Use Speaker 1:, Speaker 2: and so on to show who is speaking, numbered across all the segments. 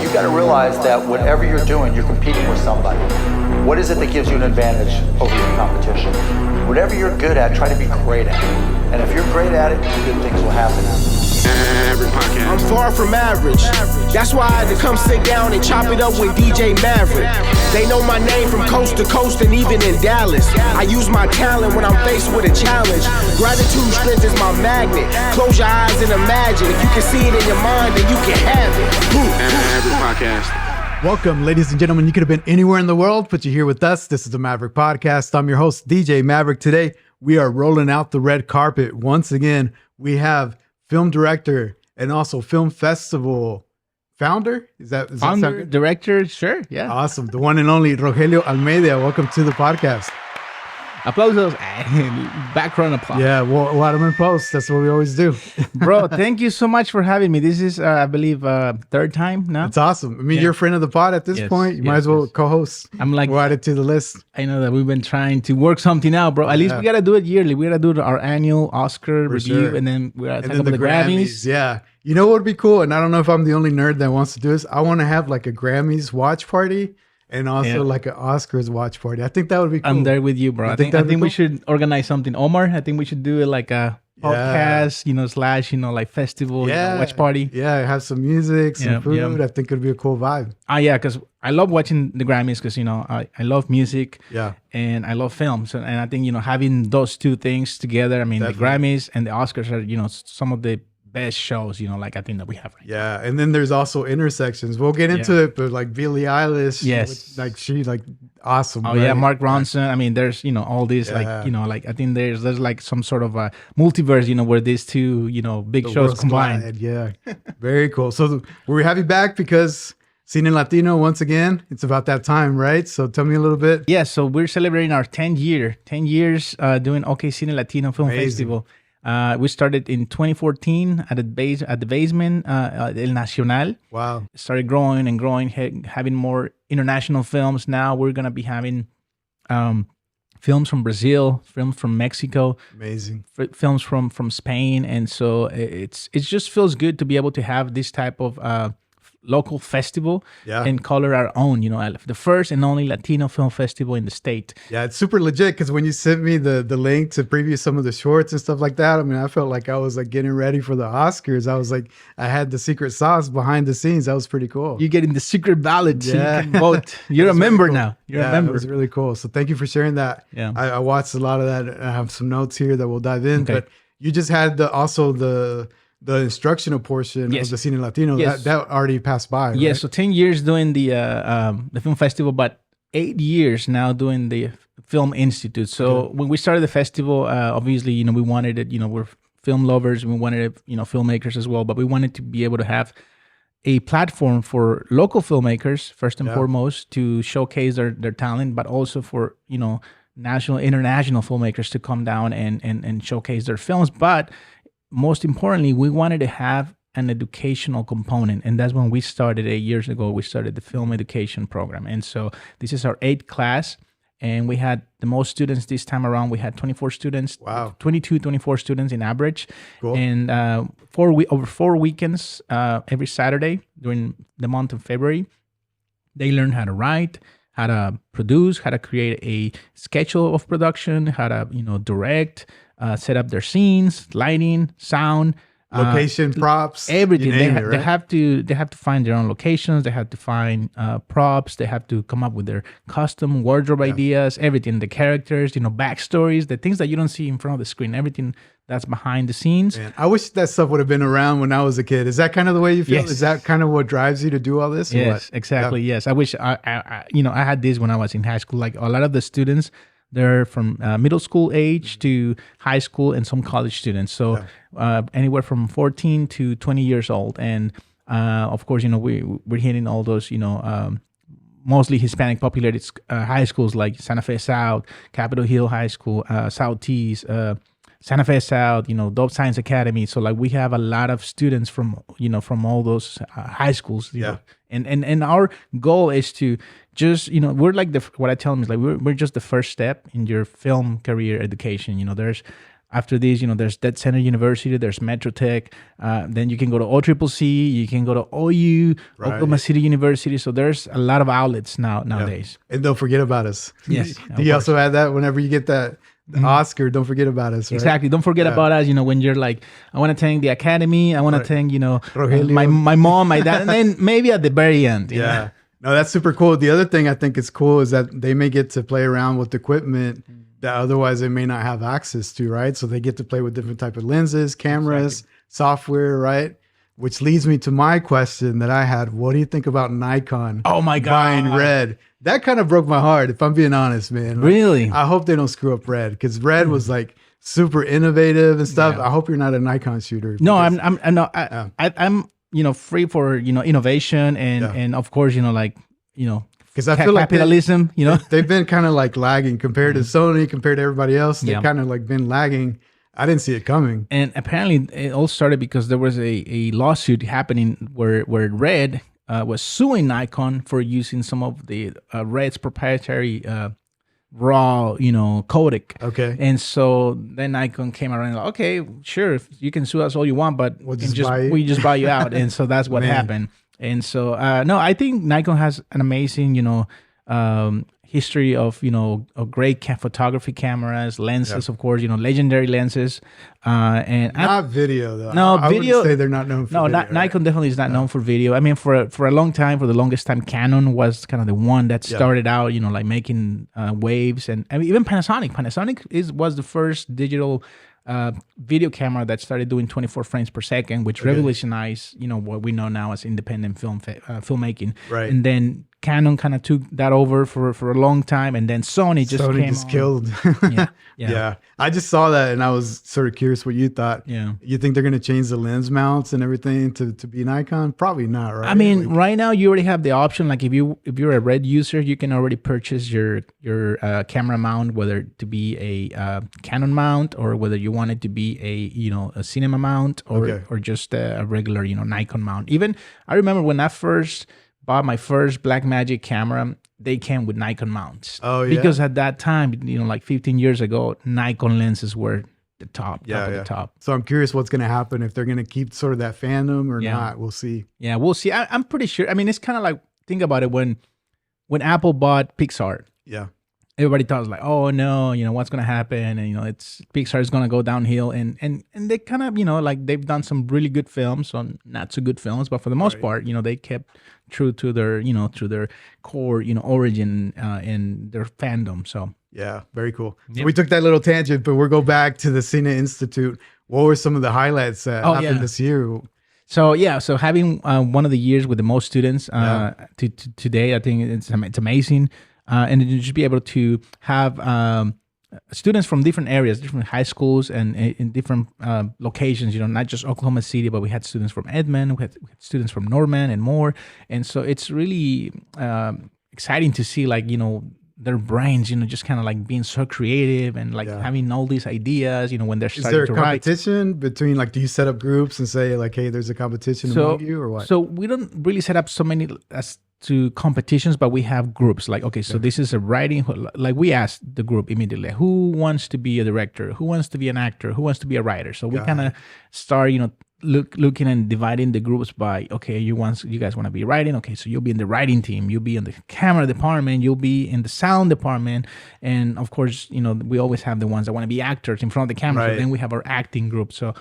Speaker 1: you got to realize that whatever you're doing, you're competing with somebody. What is it that gives you an advantage over your competition? Whatever you're good at, try to be great at it. And if you're great at it, good things will happen.
Speaker 2: Maverick Podcast.
Speaker 3: I'm far from average. That's why I had to come sit down and chop it up with DJ Maverick. They know my name from coast to coast and even in Dallas. I use my talent when I'm faced with a challenge. Gratitude strength is my magnet. Close your eyes and imagine. If you can see it in your mind, then you can have it.
Speaker 2: Maverick Podcast.
Speaker 4: Welcome, ladies and gentlemen. You could have been anywhere in the world, but you're here with us. This is the Maverick Podcast. I'm your host, DJ Maverick. Today, we are rolling out the red carpet. Once again, we have film director and also film festival founder. Is that
Speaker 5: founder, director? Sure, yeah.
Speaker 4: Awesome. The one and only Rogelio Almeida. Welcome to the podcast.
Speaker 5: Applause, background applause.
Speaker 4: Yeah, well, let them in post. That's what we always do.
Speaker 5: Bro, thank you so much for having me. This is, I believe, third time now.
Speaker 4: It's awesome. I mean, you're a friend of the pod at this point. You might as well co-host.
Speaker 5: I'm like,
Speaker 4: we'll add it to the list.
Speaker 5: I know that we've been trying to work something out, bro. At least we got to do it yearly. We got to do our annual Oscar review, and then we got to talk about the Grammys.
Speaker 4: Yeah. You know what would be cool? And I don't know if I'm the only nerd that wants to do this. I want to have like a Grammys watch party. And also like an Oscars watch party. I think that would be cool.
Speaker 5: I'm there with you, bro. I think we should organize something. Omar, I think we should do it like a podcast, slash, like festival, watch party.
Speaker 4: Yeah, have some music, some food. I think it would be a cool vibe.
Speaker 5: Yeah, because I love watching the Grammys because, I love music and I love films. And I think, having those two things together, I mean, the Grammys and the Oscars are, some of the best shows, I think that we have right now.
Speaker 4: And then there's also intersections. We'll get into it, but like Billie Eilish, she awesome.
Speaker 5: Oh, right? Mark Ronson. I mean, there's, all these I think there's like some sort of a multiverse, where these two, big the shows combined.
Speaker 4: Yeah. Very cool. So we have you back because Cine Latino, once again, it's about that time, right? So tell me a little bit.
Speaker 5: Yeah, so we're celebrating our 10 years doing OKCine Latino Film Festival. We started in 2014 at the basement, El Nacional.
Speaker 4: Wow.
Speaker 5: Started growing and growing, having more international films. Now we're going to be having films from Brazil, films from Mexico.
Speaker 4: Amazing. Films
Speaker 5: from Spain. And so it just feels good to be able to have this type of local festival and color our own, the first and only Latino film festival in the state.
Speaker 4: Yeah, it's super legit because when you sent me the link to preview some of the shorts and stuff like that, I mean, I felt like I was like getting ready for the Oscars. I was like, I had the secret sauce behind the scenes. That was pretty cool.
Speaker 5: You're getting the secret ballot so you can vote. You're a member really cool. Now. You're a member.
Speaker 4: It was really cool. So thank you for sharing that.
Speaker 5: Yeah,
Speaker 4: I watched a lot of that. I have some notes here that we'll dive in, but you just had the instructional portion of the Cine Latino, that already passed by, right?
Speaker 5: Yeah, so 10 years doing the film festival, but 8 years now doing the Film Institute. So when we started the festival, obviously, we wanted it, we're film lovers, we wanted it, filmmakers as well, but we wanted to be able to have a platform for local filmmakers, first and foremost, to showcase their talent, but also for, national, international filmmakers to come down and showcase their films. But most importantly, we wanted to have an educational component. And that's when we started 8 years ago. We started the film education program. And so this is our 8th class. And we had the most students this time around. We had 24 students.
Speaker 4: Wow.
Speaker 5: 24 students in average.
Speaker 4: Cool.
Speaker 5: And over 4 weekends, every Saturday during the month of February, they learned how to write, how to produce, how to create a schedule of production, how to, direct, set up their scenes, lighting, sound,
Speaker 4: location, props,
Speaker 5: everything. They have to find their own locations. They have to find props. They have to come up with their custom wardrobe ideas. Everything, the characters, backstories, the things that you don't see in front of the screen. Everything that's behind the scenes.
Speaker 4: Man, I wish that stuff would have been around when I was a kid. Is that kind of the way you feel?
Speaker 5: Yes.
Speaker 4: Is that kind of what drives you to do all this?
Speaker 5: Yes, exactly. Yeah. Yes, I wish I had this when I was in high school. Like a lot of the students, they're from middle school age to high school and some college students. So anywhere from 14 to 20 years old. And of course, we're hitting all those, mostly Hispanic populated high schools like Santa Fe South, Capitol Hill High School, Southeast, Santa Fe South, Dope Science Academy. So like we have a lot of students from all those high schools. You know? And our goal is to just, we're like what I tell them is like, we're just the first step in your film career education. There's After this, there's Dead Center University, there's Metro Tech. Then you can go to OCCC, you can go to OU, Oklahoma City University. So there's a lot of outlets nowadays.
Speaker 4: And don't forget about us.
Speaker 5: Yes.
Speaker 4: Do you also add that whenever you get that Oscar? Don't forget about us. Right?
Speaker 5: Exactly. Don't forget about us. When you're like, I want to thank the Academy. I want to thank
Speaker 4: Rogelio.
Speaker 5: my mom, my dad, and then maybe at the very end. you know?
Speaker 4: No, that's super cool. The other thing I think is cool is that they may get to play around with equipment that otherwise they may not have access to, right? So they get to play with different type of lenses, cameras, software, right? Which leads me to my question that I had. What do you think about Nikon?
Speaker 5: Oh my God.
Speaker 4: Buying Red. That kind of broke my heart, if I'm being honest, man.
Speaker 5: Really?
Speaker 4: I hope they don't screw up Red, because Red was like super innovative and stuff. I hope you're not a Nikon shooter.
Speaker 5: No, I'm not. I'm free for innovation and of course
Speaker 4: because I feel like
Speaker 5: capitalism.
Speaker 4: they've been kind of like lagging compared to Sony, compared to everybody else. They've kind of like been lagging. I didn't see it coming.
Speaker 5: And apparently it all started because there was a lawsuit happening where Red was suing Nikon for using some of the Red's proprietary raw, codec.
Speaker 4: Okay.
Speaker 5: And so then Nikon came around and like, okay, sure, you can sue us all you want, but
Speaker 4: we
Speaker 5: just buy you out. And so that's what happened. And so, no, I think Nikon has an amazing, history of great photography cameras, lenses, of course, legendary lenses, and
Speaker 4: not video though.
Speaker 5: No,
Speaker 4: I
Speaker 5: video.
Speaker 4: wouldn't say they're not known for video.
Speaker 5: No, Nikon definitely is not known for video. I mean, for a long time, for the longest time, Canon was kind of the one that started out, like making waves, and I mean, even Panasonic. Panasonic was the first digital video camera that started doing 24 frames per second, which revolutionized, what we know now as independent filmmaking.
Speaker 4: Right.
Speaker 5: And then Canon kind of took that over for a long time, and then Sony just
Speaker 4: killed. Yeah. I just saw that, and I was sort of curious what you thought.
Speaker 5: Yeah.
Speaker 4: You think they're going to change the lens mounts and everything to be Nikon? Probably not, right?
Speaker 5: I mean, right now you already have the option. Like if you're a Red user, you can already purchase your camera mount, whether to be a Canon mount or whether you want it to be a cinema mount or just a regular Nikon mount. Even I remember when I first bought my first Blackmagic camera, they came with Nikon mounts.
Speaker 4: Oh, yeah.
Speaker 5: Because at that time, like 15 years ago, Nikon lenses were the top of the top.
Speaker 4: So I'm curious what's going to happen, if they're going to keep sort of that fandom or not. We'll see.
Speaker 5: Yeah, we'll see. I'm pretty sure. I mean, it's kind of like, think about it, when Apple bought Pixar.
Speaker 4: Yeah.
Speaker 5: Everybody thought like, oh no, what's gonna happen, and it's Pixar is gonna go downhill, and they kind of like they've done some really good films, some not so good films, but for the most part, they kept true to their their core origin and their fandom. So
Speaker 4: yeah, very cool. So we took that little tangent, but we'll go back to the Cine Institute. What were some of the highlights that happened this year?
Speaker 5: So having one of the years with the most students to today, I think it's amazing. And to just be able to have students from different areas, different high schools, and in different locations, not just Oklahoma City, but we had students from Edmond, we had students from Norman and more. And so it's really exciting to see, their brains, just kind of like being so creative and having all these ideas, when they're starting to write.
Speaker 4: Is there a competition between, do you set up groups and say, hey, there's a competition among you, or what?
Speaker 5: So we don't really set up so many to competitions, but we have groups so this is a writing, we asked the group immediately, who wants to be a director, who wants to be an actor, who wants to be a writer. So we kind of start looking and dividing the groups by, okay, you guys want to be writing, okay, so you'll be in the writing team, you'll be in the camera department, you'll be in the sound department, and of course we always have the ones that want to be actors in front of the camera. So then we have our acting group. So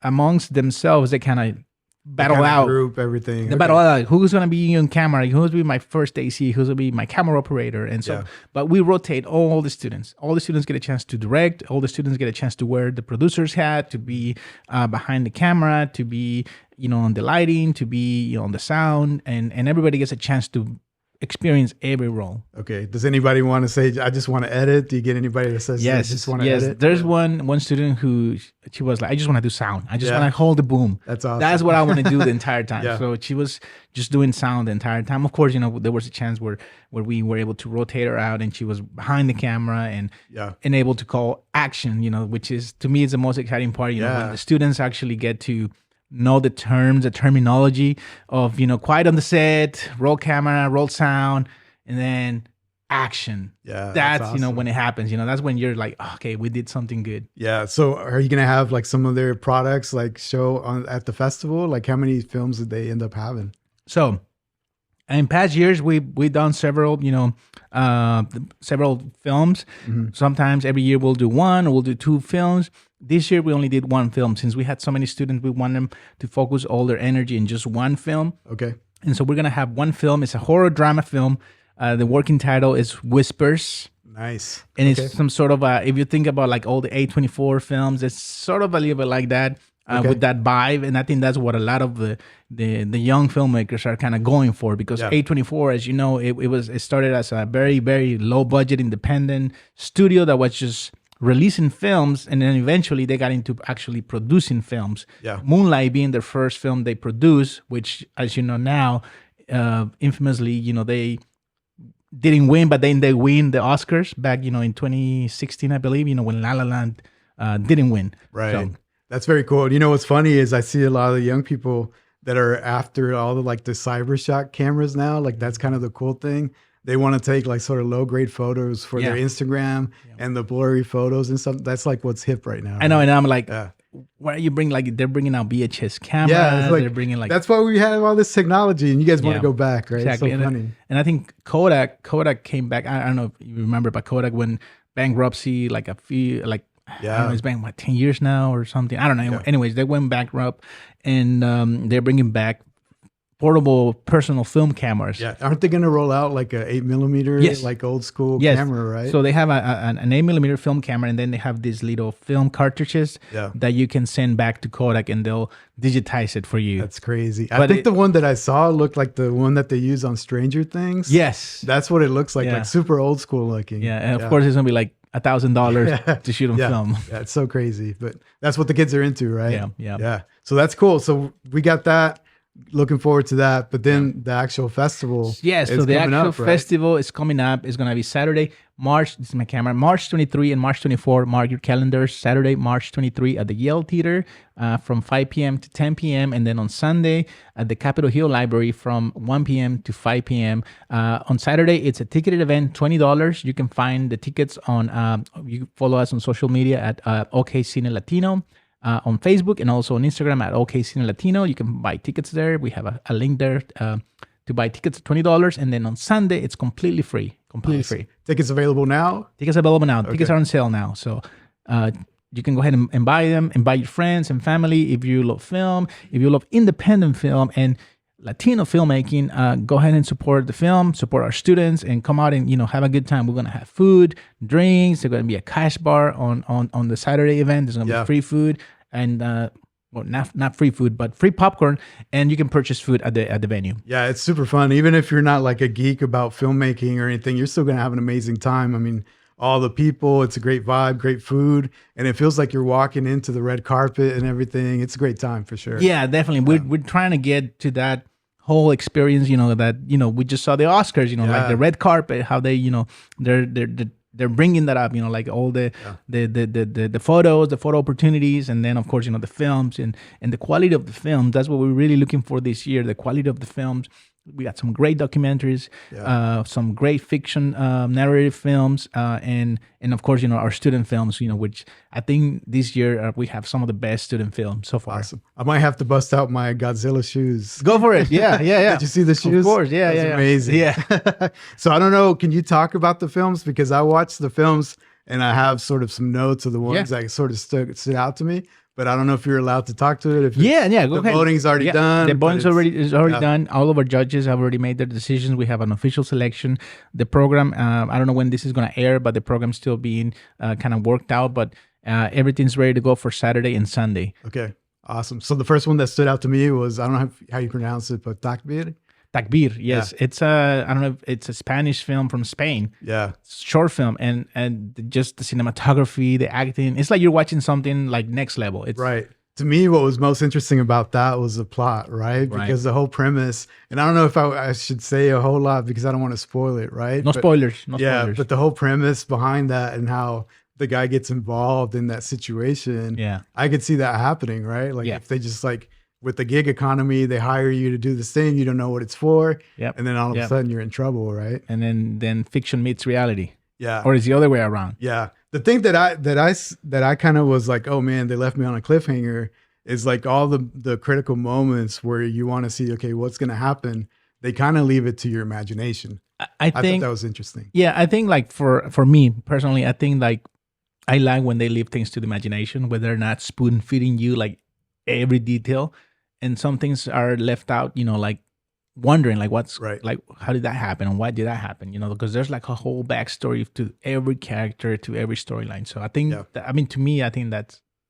Speaker 5: amongst themselves, they kind of battle out
Speaker 4: group everything.
Speaker 5: The battle out, who's gonna be on camera, who's gonna be my first AC, who's gonna be my camera operator, and so. But we rotate all the students. All the students get a chance to direct. All the students get a chance to wear the producer's hat, to be behind the camera, to be on the lighting, to be on the sound, and everybody gets a chance to experience every role.
Speaker 4: Okay. Does anybody want to say, I just want to edit? Do you get anybody that says,
Speaker 5: yes,
Speaker 4: I just want to edit?
Speaker 5: There's one student who, she was like, I just want to do sound. I just want to hold the boom.
Speaker 4: That's awesome.
Speaker 5: That's what I want to do the entire time. So she was just doing sound the entire time. Of course, there was a chance where we were able to rotate her out, and she was behind the camera and able to call action, which is, to me, is the most exciting part, when the students actually get to know the terminology of, quiet on the set, roll camera, roll sound, and then action.
Speaker 4: Yeah,
Speaker 5: That's
Speaker 4: awesome.
Speaker 5: when it happens, that's when you're like, okay, we did something good.
Speaker 4: Yeah. So are you gonna have like some of their products like show on at the festival? Like how many films did they end up having?
Speaker 5: So in past years, we've done several, several films. Sometimes every year we'll do one or we'll do two films. This year we only did one film since we had so many students. We want them to focus all their energy in just one film.
Speaker 4: Okay.
Speaker 5: And so we're gonna have one film. It's a horror drama film. The working title is Whispers.
Speaker 4: Nice.
Speaker 5: And
Speaker 4: Okay.
Speaker 5: it's some sort of if you think about like all the A24 films, it's sort of a little bit like that.
Speaker 4: Okay.
Speaker 5: With that vibe, and I think that's what a lot of the young filmmakers are kind of going for, because
Speaker 4: Yeah.
Speaker 5: A24, as you know, it started as a very, very low budget independent studio that was just releasing films, and then eventually they got into actually producing films.
Speaker 4: Yeah.
Speaker 5: Moonlight being their first film they produced, which, as you know now, infamously, they didn't win, but then they win the Oscars back, in 2016, I believe, when La La Land didn't win.
Speaker 4: Right.
Speaker 5: So,
Speaker 4: That's very cool. You know what's funny is I see a lot of the young people that are after all the like the Cybershot cameras now. Like that's kind of the cool thing. They want to take like sort of low grade photos for their
Speaker 5: Yeah.
Speaker 4: Instagram and the blurry photos and stuff. That's like what's hip right now.
Speaker 5: I know, and I'm like,
Speaker 4: Yeah.
Speaker 5: why are you bringing, like, they're bringing out VHS cameras,
Speaker 4: Yeah, it's like,
Speaker 5: they're bringing like,
Speaker 4: that's why we have all this technology, and you guys want
Speaker 5: Yeah.
Speaker 4: to go back, right?
Speaker 5: exactly.
Speaker 4: It's so
Speaker 5: and,
Speaker 4: funny.
Speaker 5: and I think Kodak came back. I don't know if you remember, but Kodak went bankruptcy like a few, like, I don't
Speaker 4: Yeah.
Speaker 5: know, it's been 10 years now or something. I don't know.
Speaker 4: Yeah.
Speaker 5: Anyways, they went bankrupt, and they're bringing back portable personal film cameras.
Speaker 4: Yeah, aren't they going to roll out like a 8mm,
Speaker 5: Yes.
Speaker 4: like old school
Speaker 5: Yes.
Speaker 4: camera, right?
Speaker 5: So they have an 8mm film camera, and then they have these little film cartridges
Speaker 4: Yeah.
Speaker 5: that you can send back to Kodak, and they'll digitize it for you.
Speaker 4: That's crazy. I
Speaker 5: But
Speaker 4: think the one that I saw looked like the one that they use on Stranger Things.
Speaker 5: Yes.
Speaker 4: That's what it looks like,
Speaker 5: Yeah.
Speaker 4: like super old school looking.
Speaker 5: Yeah, and of course it's gonna be like $1,000
Speaker 4: Yeah.
Speaker 5: to shoot on
Speaker 4: Yeah.
Speaker 5: film.
Speaker 4: Yeah, it's so crazy, but that's what the kids are into, right?
Speaker 5: Yeah, yeah.
Speaker 4: Yeah. So that's cool. So we got that. Looking forward to that. But then the actual festival.
Speaker 5: Yes,
Speaker 4: is
Speaker 5: so the
Speaker 4: coming
Speaker 5: actual
Speaker 4: up, right?
Speaker 5: festival is coming up. It's gonna be Saturday, this is my camera, March 23 and March 24. Mark your calendars. Saturday, March 23 at the Yale Theater from 5 p.m. to 10 p.m. And then on Sunday at the Capitol Hill Library from 1 p.m. to 5 p.m. On Saturday, it's a ticketed event, $20. You can find the tickets on, you follow us on social media at OKCine Latino. On Facebook and also on Instagram at OKCine Latino. You can buy tickets there. We have a link there to buy tickets at $20. And then on Sunday, it's completely free. Completely free.
Speaker 4: Tickets available now.
Speaker 5: Tickets available now. Tickets are on sale now. So you can go ahead and buy them, and buy your friends and family. If you love film, if you love independent film and Latino filmmaking, go ahead and support the film, support our students, and come out and have a good time. We're gonna have food, drinks. There's gonna be a cash bar on the Saturday event. There's gonna
Speaker 4: Yeah.
Speaker 5: be free food and well, not free food, but free popcorn, and you can purchase food at the venue.
Speaker 4: Yeah, it's super fun. Even if you're not like a geek about filmmaking or anything, you're still going to have an amazing time. I mean, all the people, it's a great vibe, great food, and it feels like you're walking into the red carpet and everything. It's a great time for sure.
Speaker 5: Yeah, definitely. We're trying to get to that whole experience. That we just saw the Oscars. Like
Speaker 4: Yeah.
Speaker 5: the red carpet, how they they're bringing that up. Like all the photos, the photo opportunities, and then of course the films and the quality of the films. That's what we're really looking for this year. The quality of the films. We got some great documentaries, some great fiction narrative films, and of course our student films. Which I think this year we have some of the best student films so far.
Speaker 4: Awesome. I might have to bust out my Godzilla shoes.
Speaker 5: Go for it. Yeah.
Speaker 4: Did you see the shoes?
Speaker 5: Of course. Yeah.
Speaker 4: That's
Speaker 5: yeah.
Speaker 4: amazing.
Speaker 5: Yeah.
Speaker 4: So I don't know. Can you talk about the films? Because I watched the films and I have sort of some notes of the ones that sort of stood out to me. But I don't know if you're allowed to talk to it. If
Speaker 5: Yeah. Go
Speaker 4: the
Speaker 5: ahead.
Speaker 4: voting's already done.
Speaker 5: The
Speaker 4: but
Speaker 5: voting's is already done. All of our judges have already made their decisions. We have an official selection. The program, I don't know when this is going to air, but the program's still being kind of worked out. But everything's ready to go for Saturday and Sunday.
Speaker 4: Okay, awesome. So the first one that stood out to me was, I don't know how you pronounce it, but Takbir.
Speaker 5: Takbir, yes. It's I don't know if it's a Spanish film from Spain.
Speaker 4: Yeah.
Speaker 5: Short film, and just the cinematography, the acting. It's like you're watching something like next level. It's
Speaker 4: Right. To me, what was most interesting about that was the plot, right? Because the whole premise, and I don't know if I should say a whole lot because I don't want to spoil it, right?
Speaker 5: No spoilers. No
Speaker 4: Yeah,
Speaker 5: spoilers.
Speaker 4: but the whole premise behind that and how the guy gets involved in that situation,
Speaker 5: Yeah.
Speaker 4: I could see that happening, right? Like
Speaker 5: Yeah.
Speaker 4: if they just like with the gig economy, they hire you to do this thing. You don't know what it's for.
Speaker 5: Yep.
Speaker 4: And then all of a
Speaker 5: Yep.
Speaker 4: sudden you're in trouble, right?
Speaker 5: And then fiction meets reality.
Speaker 4: Yeah.
Speaker 5: Or it's the other way around.
Speaker 4: Yeah. The thing that I kind of was like, oh man, they left me on a cliffhanger is like all the critical moments where you want to see, okay, what's going to happen? They kind of leave it to your imagination.
Speaker 5: I
Speaker 4: thought
Speaker 5: think
Speaker 4: that was interesting.
Speaker 5: Yeah, I think like for me personally, I think like I like when they leave things to the imagination, where they're not spoon feeding you like every detail, and some things are left out. Like wondering like what's
Speaker 4: Right.
Speaker 5: like how did that happen and why did that happen? Because there's like a whole backstory to every character, to every storyline. So I think to me, I think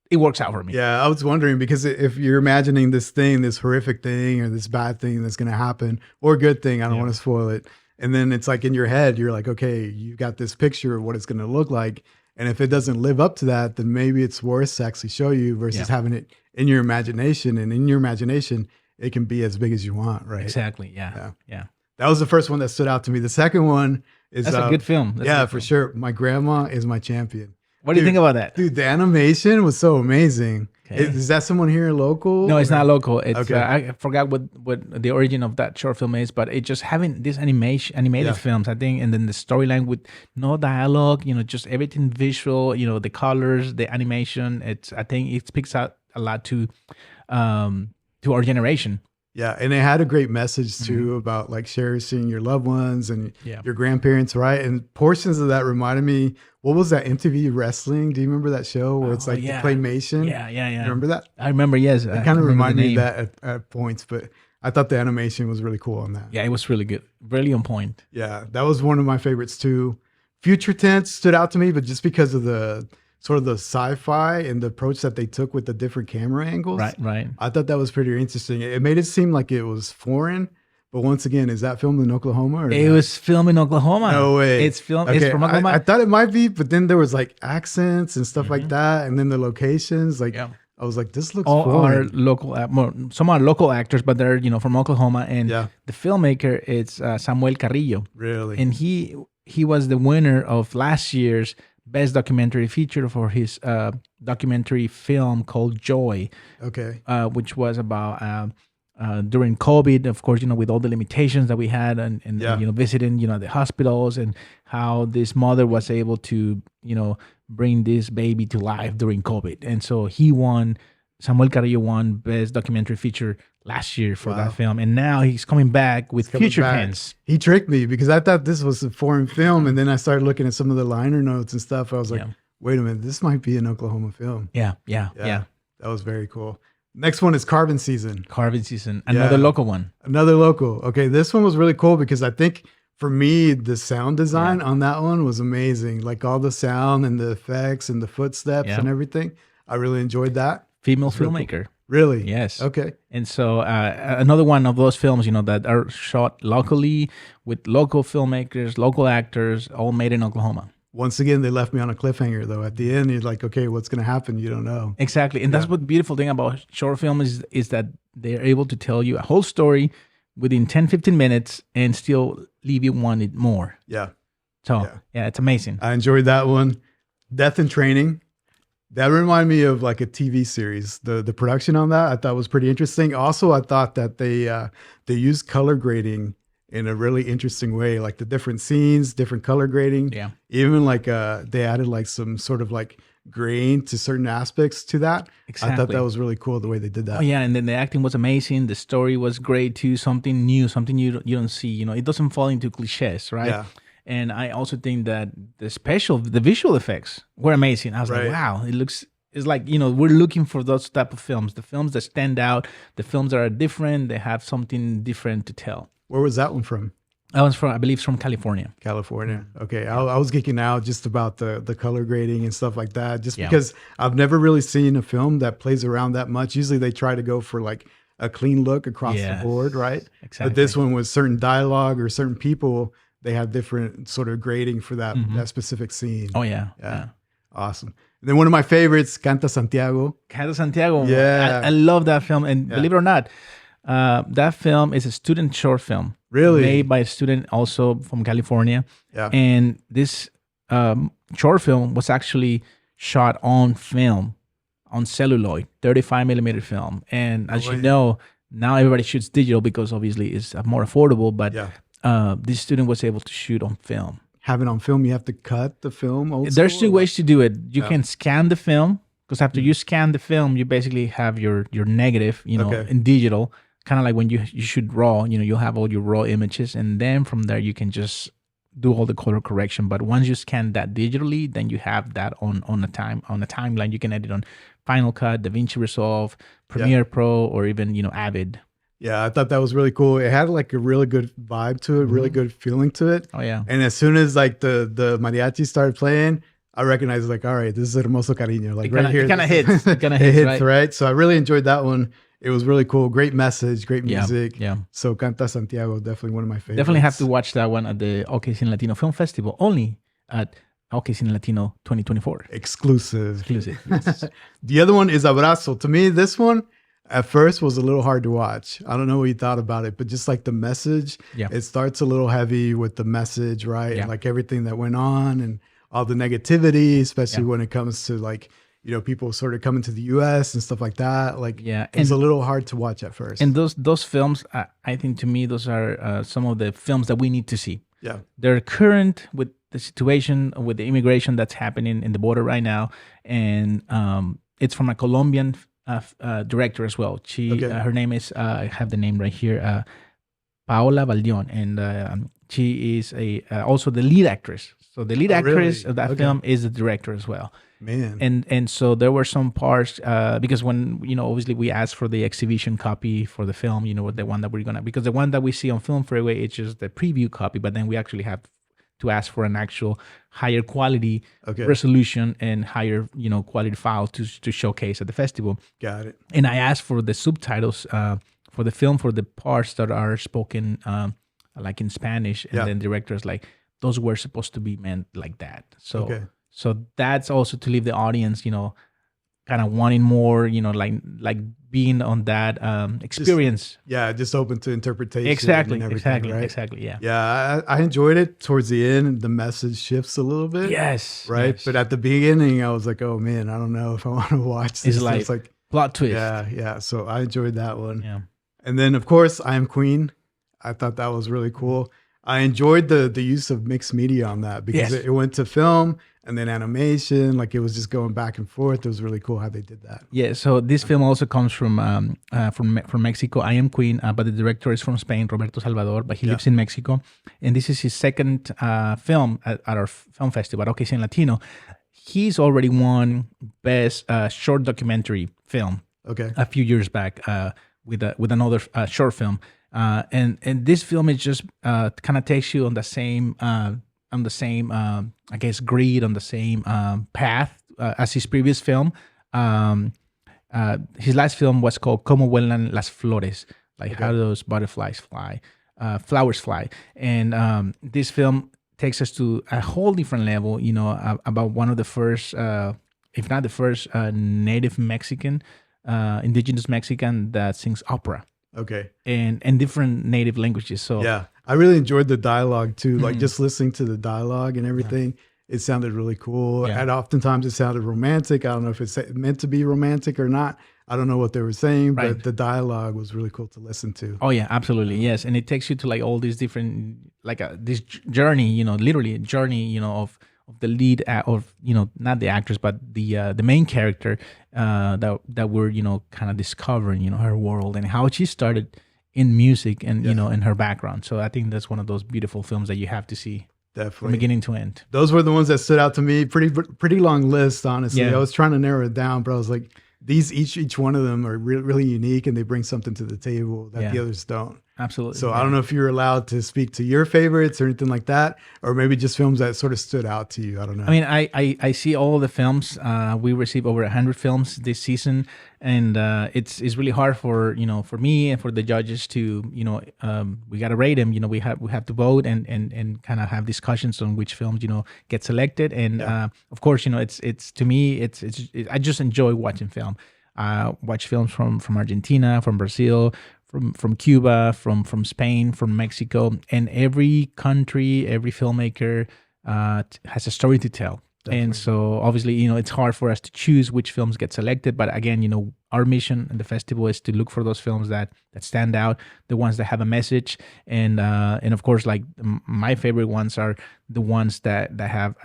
Speaker 5: it works out for me.
Speaker 4: Yeah, I was wondering because if you're imagining this thing, this horrific thing or this bad thing that's going to happen or good thing, I don't want to spoil it. And then it's like in your head, you're like, okay, you got this picture of what it's going to look like. And if it doesn't live up to that, then maybe it's worth to actually show you versus having it in your imagination. And in your imagination, it can be as big as you want, right?
Speaker 5: Exactly. Yeah.
Speaker 4: That was the first one that stood out to me. The second one is
Speaker 5: That's a good film. That's a good
Speaker 4: for
Speaker 5: film.
Speaker 4: sure. My Grandma is My Champion.
Speaker 5: What do you think about that?
Speaker 4: Dude, the animation was so amazing.
Speaker 5: Okay.
Speaker 4: Is that someone here local?
Speaker 5: No, it's not local. It's
Speaker 4: Okay.
Speaker 5: I forgot what the origin of that short film is, but it just having these animated films, I think, and then the storyline with no dialogue, just everything visual, the colors, the animation. I think it speaks out a lot to our generation.
Speaker 4: Yeah, and it had a great message too about like cherishing your loved ones and your grandparents, right? And portions of that reminded me, what was that MTV Wrestling? Do you remember that show where it's like the claymation?
Speaker 5: Yeah.
Speaker 4: You remember that?
Speaker 5: I remember, yes.
Speaker 4: It kind of reminded me of that at points, but I thought the animation was really cool on that.
Speaker 5: Yeah, it was really good. Really on point.
Speaker 4: Yeah, that was one of my favorites too. Future Tense stood out to me, but just because of the sort of the sci-fi and the approach that they took with the different camera angles.
Speaker 5: Right.
Speaker 4: I thought that was pretty interesting. It made it seem like it was foreign, but once again, is that filmed in Oklahoma? Or
Speaker 5: It
Speaker 4: not?
Speaker 5: was filmed in Oklahoma.
Speaker 4: No way.
Speaker 5: It's filmed. It's from Oklahoma.
Speaker 4: I thought it might be, but then there was like accents and stuff like that, and then the locations. Like I was like, this looks
Speaker 5: all
Speaker 4: foreign.
Speaker 5: are local. Some are local actors, but they're from Oklahoma. And the filmmaker is Samuel Carrillo.
Speaker 4: Really?
Speaker 5: And he was the winner of last year's Best Documentary Feature for his documentary film called Joy.
Speaker 4: Okay.
Speaker 5: Which was about during COVID, of course, with all the limitations that we had and visiting, the hospitals and how this mother was able to, bring this baby to life during COVID. And so Samuel Carrillo won Best Documentary Feature last year for that film. And now he's coming back with Future Tense.
Speaker 4: He tricked me because I thought this was a foreign film. And then I started looking at some of the liner notes and stuff. I was like, wait a minute, this might be an Oklahoma film.
Speaker 5: Yeah.
Speaker 4: That was very cool. Next one is Carbon Season.
Speaker 5: Carbon Season. Another local one.
Speaker 4: Another local. Okay, this one was really cool because I think for me, the sound design on that one was amazing. Like all the sound and the effects and the footsteps and everything. I really enjoyed that.
Speaker 5: Female filmmaker.
Speaker 4: Cool. Really?
Speaker 5: Yes.
Speaker 4: Okay.
Speaker 5: And so another one of those films, that are shot locally with local filmmakers, local actors, all made in Oklahoma.
Speaker 4: Once again, they left me on a cliffhanger though. At the end, you're like, okay, what's going to happen? You don't know.
Speaker 5: Exactly. And that's what beautiful thing about short film is that they're able to tell you a whole story within 10, 15 minutes and still leave you wanting more.
Speaker 4: Yeah.
Speaker 5: So it's amazing.
Speaker 4: I enjoyed that one. Death in Training. That reminded me of like a TV series. The production on that I thought was pretty interesting. Also, I thought that they used color grading in a really interesting way, like the different scenes, different color grading.
Speaker 5: Yeah.
Speaker 4: Even like they added like some sort of like grain to certain aspects to that.
Speaker 5: Exactly.
Speaker 4: I thought that was really cool the way they did that.
Speaker 5: Oh yeah, and then the acting was amazing. The story was great too. Something new, something you don't see. It doesn't fall into cliches, right?
Speaker 4: Yeah.
Speaker 5: And I also think that the visual effects were amazing. I was like, wow, it's like, we're looking for those type of films, the films that stand out, the films that are different, they have something different to tell.
Speaker 4: Where was that one from?
Speaker 5: That was I believe, from California.
Speaker 4: California. Okay. I was geeking out just about the color grading and stuff like that, just because I've never really seen a film that plays around that much. Usually they try to go for like a clean look across the board, right?
Speaker 5: Exactly.
Speaker 4: But this one was certain dialogue or certain people, they had different sort of grading for that specific scene.
Speaker 5: Oh, yeah.
Speaker 4: Awesome. And then one of my favorites, Canta Santiago.
Speaker 5: Canta Santiago.
Speaker 4: Yeah.
Speaker 5: I love that film. And believe it or not, that film is a student short film.
Speaker 4: Really?
Speaker 5: Made by a student also from California.
Speaker 4: Yeah.
Speaker 5: And this short film was actually shot on film on celluloid, 35 millimeter film. And as you know, now everybody shoots digital because obviously it's more affordable. But this student was able to shoot on film.
Speaker 4: Have it on film, you have to cut the film.
Speaker 5: There's two ways to do it. You can scan the film, because after you scan the film, you basically have your negative, in digital. Kind of like when you shoot raw, you'll have all your raw images, and then from there you can just do all the color correction. But once you scan that digitally, then you have that on a timeline. You can edit on Final Cut, DaVinci Resolve, Premiere Pro, or even Avid.
Speaker 4: Yeah, I thought that was really cool. It had like a really good vibe to it, really good feeling to it.
Speaker 5: Oh yeah.
Speaker 4: And as soon as like the mariachi started playing, I recognized like, all right, this is Hermoso Cariño. Like right here.
Speaker 5: It kind of hits. It kind of
Speaker 4: hits,
Speaker 5: hits,
Speaker 4: right? So I really enjoyed that one. It was really cool. Great message, great music.
Speaker 5: Yeah.
Speaker 4: So Canta Santiago, definitely one of my favorites.
Speaker 5: Definitely have to watch that one at the OKCine Latino Film Festival, only at OKCine Latino 2024.
Speaker 4: Exclusive.
Speaker 5: Yes.
Speaker 4: The other one is Abrazo. To me, this one at first was a little hard to watch. I don't know what you thought about it, but just like the message, it starts a little heavy with the message, right? And like everything that went on and all the negativity, especially when it comes to like, people sort of coming to the U.S. and stuff like that. Like, it's a little hard to watch at first.
Speaker 5: And those films, I think to me, those are some of the films that we need to see.
Speaker 4: Yeah.
Speaker 5: They're current with the situation with the immigration that's happening in the border right now. And it's from a Colombian director as well. Her name is, I have the name right here, Paola Baldion. And she is also the lead actress. So the lead actress of that film is the director as well.
Speaker 4: Man.
Speaker 5: And so there were some parts because when obviously we asked for the exhibition copy for the film, the one that we're gonna, because the one that we see on Film Freeway, it's just the preview copy, but then we actually have to ask for an actual higher quality resolution and higher quality file to showcase at the festival.
Speaker 4: Got it.
Speaker 5: And I asked for the subtitles for the film for the parts that are spoken like in Spanish, and then directors like those were supposed to be meant like that. So. So that's also to leave the audience, kind of wanting more, like being on that experience.
Speaker 4: Just open to interpretation.
Speaker 5: Exactly. Yeah.
Speaker 4: Yeah, I enjoyed it. Towards the end, the message shifts a little bit.
Speaker 5: Yes.
Speaker 4: Right.
Speaker 5: Yes.
Speaker 4: But at the beginning, I was like, oh man, I don't know if I want to watch this.
Speaker 5: It's like plot twist.
Speaker 4: Yeah. So I enjoyed that one.
Speaker 5: Yeah.
Speaker 4: And then of course, I Am Queen. I thought that was really cool. I enjoyed the use of mixed media on that because it went to film and then animation. Like it was just going back and forth. It was really cool how they did that.
Speaker 5: Yeah. So this film also comes from Mexico. I Am Queen, but the director is from Spain, Roberto Salvador, but he lives in Mexico, and this is his second film at our film festival, OKCine Latino. He's already won best short documentary film. A few years back with another short film. And this film is just kind of takes you on the same I guess grid, on the same path as his previous film. His last film was called Como Vuelan las Flores, like how those flowers fly. And this film takes us to a whole different level, about one of the first, if not the first, native Mexican, indigenous Mexican that sings opera. And different native languages. So
Speaker 4: I really enjoyed the dialogue too. Like just listening to the dialogue and everything, it sounded really cool. And oftentimes it sounded romantic. I don't know if it's meant to be romantic or not. I don't know what they were saying, but the dialogue was really cool to listen to.
Speaker 5: Oh yeah, absolutely. Yes. And it takes you to like all these different, like this journey, literally a journey, of the lead, not the actress, but the main character that we're kind of discovering her world and how she started in music and in her background. So I think that's one of those beautiful films that you have to see.
Speaker 4: Definitely.
Speaker 5: From beginning to end.
Speaker 4: Those were the ones that stood out to me. Pretty long list, honestly. I was trying to narrow it down, but I was like, these each one of them are really unique, and they bring something to the table that the others don't.
Speaker 5: Absolutely.
Speaker 4: So I don't know if you're allowed to speak to your favorites or anything like that, or maybe just films that sort of stood out to you. I don't know.
Speaker 5: I mean, I see all the films. We received over 100 films this season, and it's really hard for for me and for the judges to we got to rate them. We have to vote and kind of have discussions on which films get selected. And of course, it's to me it's I just enjoy watching film. Watch films from Argentina, from Brazil, from Cuba, from Spain, from Mexico, and every country, every filmmaker has a story to tell. And so obviously, it's hard for us to choose which films get selected. But again, our mission in the festival is to look for those films that stand out, the ones that have a message. And of course, like my favorite ones are the ones that have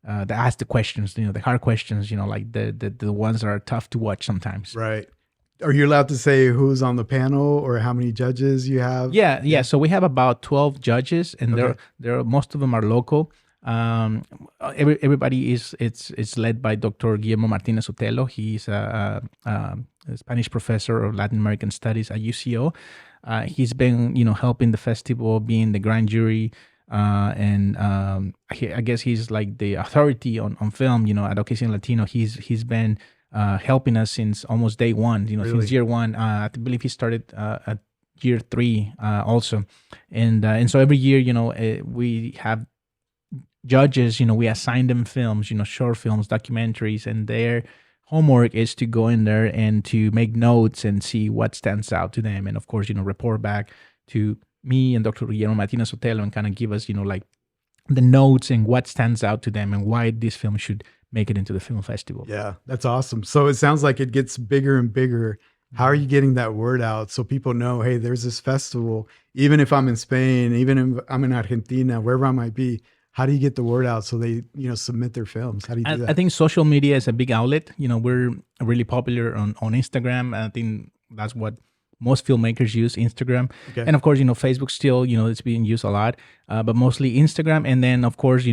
Speaker 5: that ask the questions, the hard questions, like the ones that are tough to watch sometimes.
Speaker 4: Right. Are you allowed to say who's on the panel or how many judges you have?
Speaker 5: Yeah. So we have about 12 judges, and they're most of them are local. Everybody it's led by Dr. Guillermo Martinez Sotelo. He's a Spanish professor of Latin American Studies at UCO. He's been helping the festival, being the grand jury, and I guess he's like the authority on film. At OKCine Latino, he's been helping us since almost day one.
Speaker 4: Really?
Speaker 5: Since year one. I believe he started at year 3 also, and so every year we have judges, we assign them films, short films, documentaries, and their homework is to go in there and to make notes and see what stands out to them. And of course, report back to me and Dr. Guillermo Martinez Sotelo and kind of give us, like the notes and what stands out to them and why this film should make it into the film festival.
Speaker 4: Yeah, that's awesome. So it sounds like it gets bigger and bigger. How are you getting that word out so people know, hey, there's this festival, even if I'm in Spain, even if I'm in Argentina, wherever I might be? How do you get the word out so they, submit their films? How do you do that?
Speaker 5: I think social media is a big outlet. We're really popular on Instagram. I think that's what most filmmakers use, Instagram.
Speaker 4: Okay.
Speaker 5: And of course, Facebook still, it's being used a lot, but mostly Instagram. And then of course,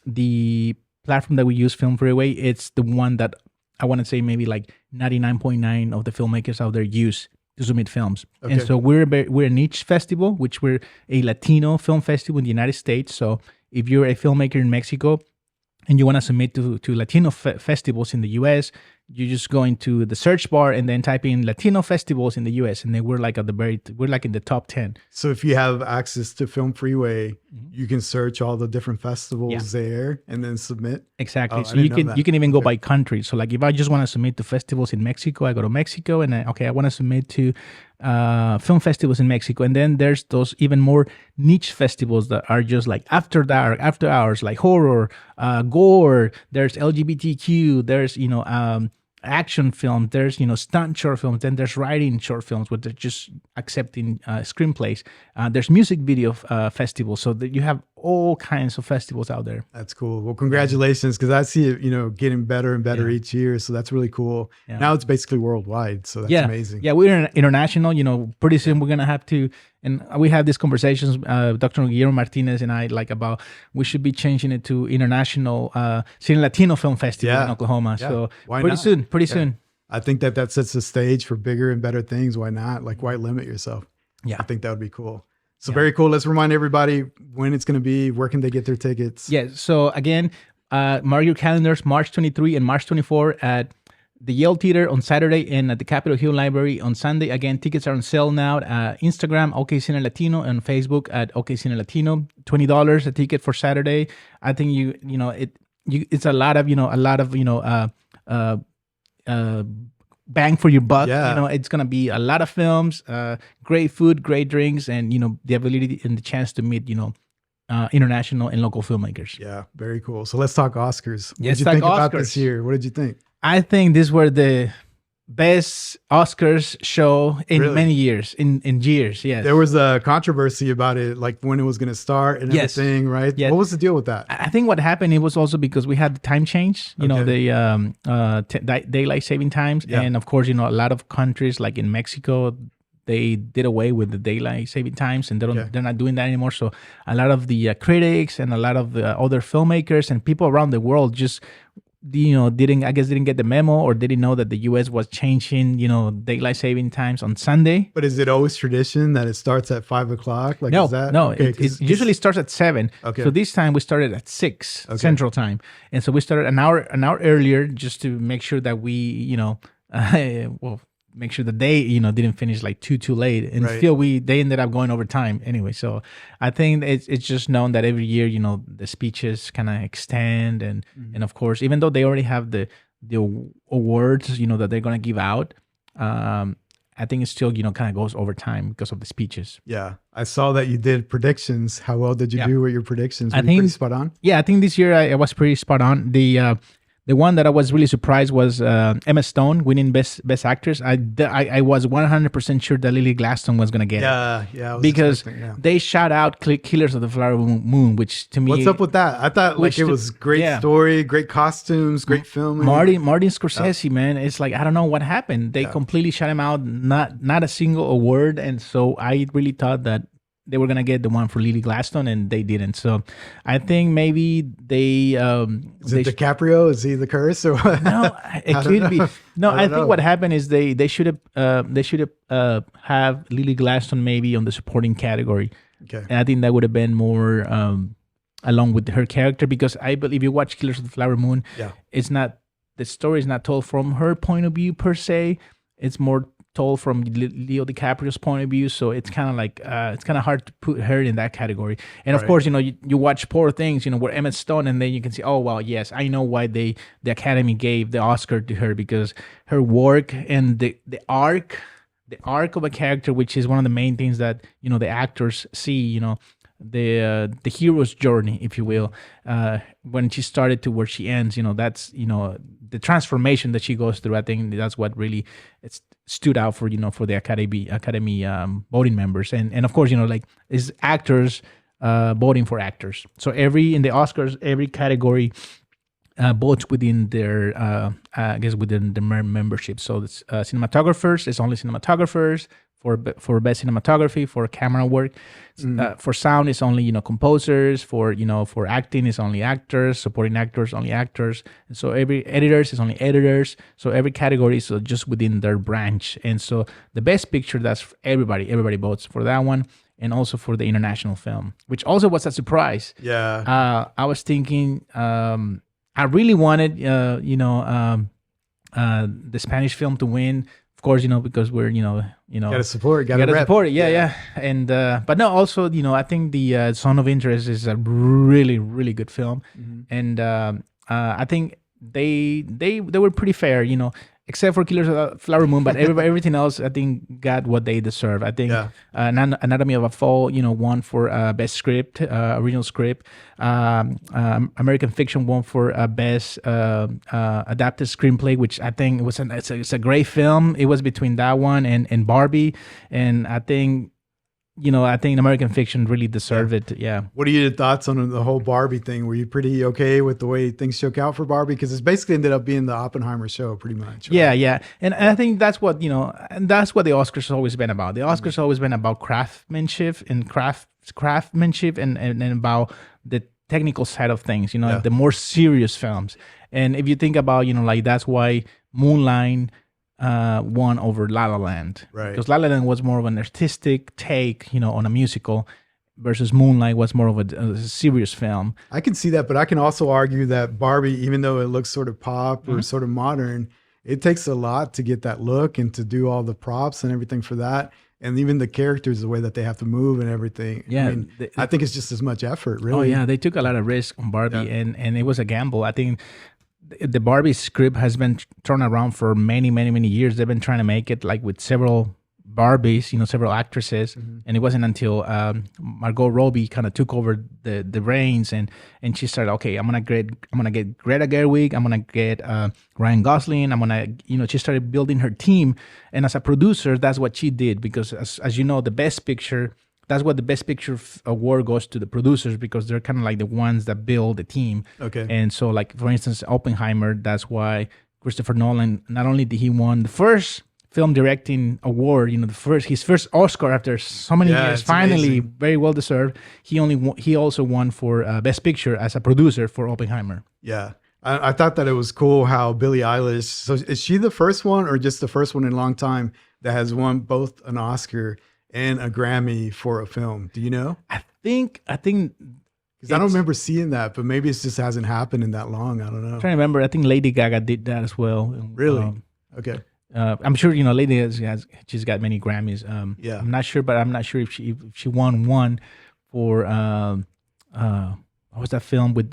Speaker 5: the platform that we use, Film Freeway, it's the one that I want to say maybe like 99.9 of the filmmakers out there use to submit films.
Speaker 4: Okay.
Speaker 5: And so we're a niche festival, which we're a Latino film festival in the United States. So if you're a filmmaker in Mexico and you want to submit to Latino festivals in the US, you just go into the search bar and then type in Latino festivals in the US, and then we're like in the top 10.
Speaker 4: So if you have access to Film Freeway, you can search all the different festivals there and then submit.
Speaker 5: Exactly.
Speaker 4: Oh,
Speaker 5: So you can even go by country. So like if I just want to submit to festivals in Mexico, I go to Mexico, and I want to submit to film festivals in Mexico. And then there's those even more niche festivals that are just like after dark, after hours, like horror, gore. There's LGBTQ. There's action films. There's stunt short films. Then there's writing short films where they're just accepting screenplays. There's music video festivals. So that you have all kinds of festivals out there.
Speaker 4: That's cool. Well, congratulations, because I see it, getting better and better each year. So that's really cool.
Speaker 5: Yeah.
Speaker 4: Now it's basically worldwide. So that's amazing.
Speaker 5: Yeah, we're international. Pretty soon we're gonna have to, and we have these conversations, Dr. Guillermo Martinez and I, like about we should be changing it to International Cine Latino Film Festival in Oklahoma.
Speaker 4: Yeah.
Speaker 5: So
Speaker 4: Why
Speaker 5: pretty
Speaker 4: not?
Speaker 5: soon.
Speaker 4: I think that sets the stage for bigger and better things. Why not? Like, why limit yourself?
Speaker 5: Yeah.
Speaker 4: I think that would be cool. So very cool. Let's remind everybody when it's going to be. Where can they get their tickets?
Speaker 5: Yeah. So again, mark your calendars, March 23 and March 24 at the Yale Theater on Saturday and at the Capitol Hill Library on Sunday. Again, tickets are on sale now at Instagram, OKCine Latino, and Facebook at OKCine Latino. $20 a ticket for Saturday. I think it's a lot of bang for your buck.
Speaker 4: Yeah.
Speaker 5: It's gonna be a lot of films, great food, great drinks, and the ability and the chance to meet international and local filmmakers.
Speaker 4: Yeah, very cool. So let's talk Oscars. What
Speaker 5: Yes,
Speaker 4: did you
Speaker 5: talk
Speaker 4: think about
Speaker 5: Oscars.
Speaker 4: this year? What did you think?
Speaker 5: I think these were the best Oscars show in
Speaker 4: Really?
Speaker 5: many years, in years. Yes.
Speaker 4: There was a controversy about it, like when it was going to start and
Speaker 5: Yes.
Speaker 4: everything, right?
Speaker 5: Yes.
Speaker 4: What was the deal with that?
Speaker 5: I think what happened, it was also because we had the time change,
Speaker 4: Okay.
Speaker 5: the daylight saving times.
Speaker 4: Yeah.
Speaker 5: And of course, a lot of countries like in Mexico, they did away with the daylight saving times, and they're not doing that anymore. So a lot of the critics and a lot of the other filmmakers and people around the world just didn't get the memo, or didn't know that the US was changing, daylight saving times on Sunday.
Speaker 4: But is it always tradition that it starts at 5 o'clock? Like,
Speaker 5: No,
Speaker 4: is that
Speaker 5: no.
Speaker 4: okay,
Speaker 5: It usually starts at 7.
Speaker 4: Okay.
Speaker 5: So this time we started at 6 Central Time, and so we started an hour earlier just to make sure that we, make sure the day, didn't finish like too late, and
Speaker 4: Right.
Speaker 5: still they ended up going over time anyway. So I think it's just known that every year, the speeches kind of extend, and of course, even though they already have the awards, that they're gonna give out. I think it still, kind of goes over time because of the speeches.
Speaker 4: Yeah. I saw that you did predictions. How well did you do with your predictions? Were
Speaker 5: I
Speaker 4: you
Speaker 5: think
Speaker 4: pretty spot on?
Speaker 5: Yeah, I think this year I was pretty spot on. The one that I was really surprised was Emma Stone winning best actress. I was 100% sure that Lily Gladstone was gonna get it.
Speaker 4: Yeah. I was
Speaker 5: Because
Speaker 4: expecting, yeah.
Speaker 5: they shout out Killers of the Flower Moon, which to me,
Speaker 4: What's up with that? I thought
Speaker 5: Which
Speaker 4: like it
Speaker 5: to-
Speaker 4: was great
Speaker 5: yeah.
Speaker 4: story, great costumes, great filming.
Speaker 5: Martin Scorsese, man, it's like I don't know what happened. They completely shut him out, not a single award, and so I really thought that they were gonna get the one for Lily Gladstone, and they didn't. So I think maybe they
Speaker 4: Is it DiCaprio? Is he the curse or what?
Speaker 5: no, it could be. No, I
Speaker 4: don't
Speaker 5: think
Speaker 4: know.
Speaker 5: what happened is they should have have Lily Gladstone maybe on the supporting category.
Speaker 4: Okay.
Speaker 5: And I think that would have been more along with her character, because I believe you watch Killers of the Flower Moon,
Speaker 4: Yeah.
Speaker 5: it's not, the story is not told from her point of view per se. It's more told from Leo DiCaprio's point of view. So it's kind of like it's kind of hard to put her in that category. And of
Speaker 4: Right.
Speaker 5: course, you watch Poor Things, where Emma Stone, and then you can see, oh well, yes, I know why the Academy gave the Oscar to her, because her work and the arc of a character, which is one of the main things that the actors see, the hero's journey, if you will, when she started to where she ends, that's the transformation that she goes through. I think that's what really stood out for for the academy voting members, and of course like is actors voting for actors. So in the Oscars, every category votes within their I guess within the membership. So it's cinematographers, it's only cinematographers. For best cinematography, for camera work, for sound it's only composers. For acting it's only actors. Supporting actors only actors. And so every editors is only editors. So every category is just within their branch. And so the best picture, that's everybody votes for that one, and also for the international film, which also was a surprise.
Speaker 4: Yeah.
Speaker 5: I was thinking I really wanted the Spanish film to win. Of course, because we're
Speaker 4: Gotta support,
Speaker 5: gotta support it. Yeah. And but no, also I think the Zone of Interest is a really, really good film, and I think they were pretty fair, except for Killers of the Flower Moon, but everything else I think got what they deserve. I think Anatomy of a Fall, won for best script, original script. American Fiction won for best adapted screenplay, which I think it's a great film. It was between that one and Barbie, and I think I think American Fiction really deserved it. Yeah.
Speaker 4: What are your thoughts on the whole Barbie thing? Were you pretty okay with the way things shook out for Barbie? Because it's basically ended up being the Oppenheimer show, pretty much. Right?
Speaker 5: Yeah. And I think that's what, and that's what the Oscars have always been about. The Oscars have always been about craftsmanship and about the technical side of things, the more serious films. And if you think about, like that's why Moonlight won over La La Land,
Speaker 4: Right?
Speaker 5: Because La La Land was more of an artistic take, on a musical, versus Moonlight was more of a serious film.
Speaker 4: I can see that, but I can also argue that Barbie, even though it looks sort of pop or sort of modern, it takes a lot to get that look and to do all the props and everything for that. And even the characters, the way that they have to move and everything.
Speaker 5: Yeah,
Speaker 4: I mean, I think it's just as much effort, really.
Speaker 5: Oh yeah, they took a lot of risk on Barbie, and it was a gamble. I think the Barbie script has been turned around for many, many, many years. They've been trying to make it like with several Barbies, several actresses, and it wasn't until Margot Robbie kind of took over the reins, and she started, okay, I'm gonna get Greta Gerwig, I'm gonna get Ryan Gosling, I'm gonna, she started building her team, and as a producer, that's what she did, because as you know, the Best Picture. That's what the Best Picture award goes to, the producers, because they're kind of like the ones that build the team.
Speaker 4: Okay.
Speaker 5: And so, like, for instance, Oppenheimer, that's why Christopher Nolan, not only did he won the first film directing award, his first Oscar after so many years, finally,
Speaker 4: amazing.
Speaker 5: very well deserved. He also won for Best Picture as a producer for Oppenheimer.
Speaker 4: Yeah. I thought that it was cool how Billie Eilish, so is she the first one or just the first one in a long time that has won both an Oscar and a Grammy for a film? Do you know?
Speaker 5: I think
Speaker 4: Because I don't remember seeing that, but maybe it just hasn't happened in that long. I don't know.
Speaker 5: I'm trying to remember. I think Lady Gaga did that as well.
Speaker 4: Really? Okay.
Speaker 5: I'm sure Lady she's got many Grammys.
Speaker 4: Yeah.
Speaker 5: I'm not sure, but I'm not sure if she won one for what was that film with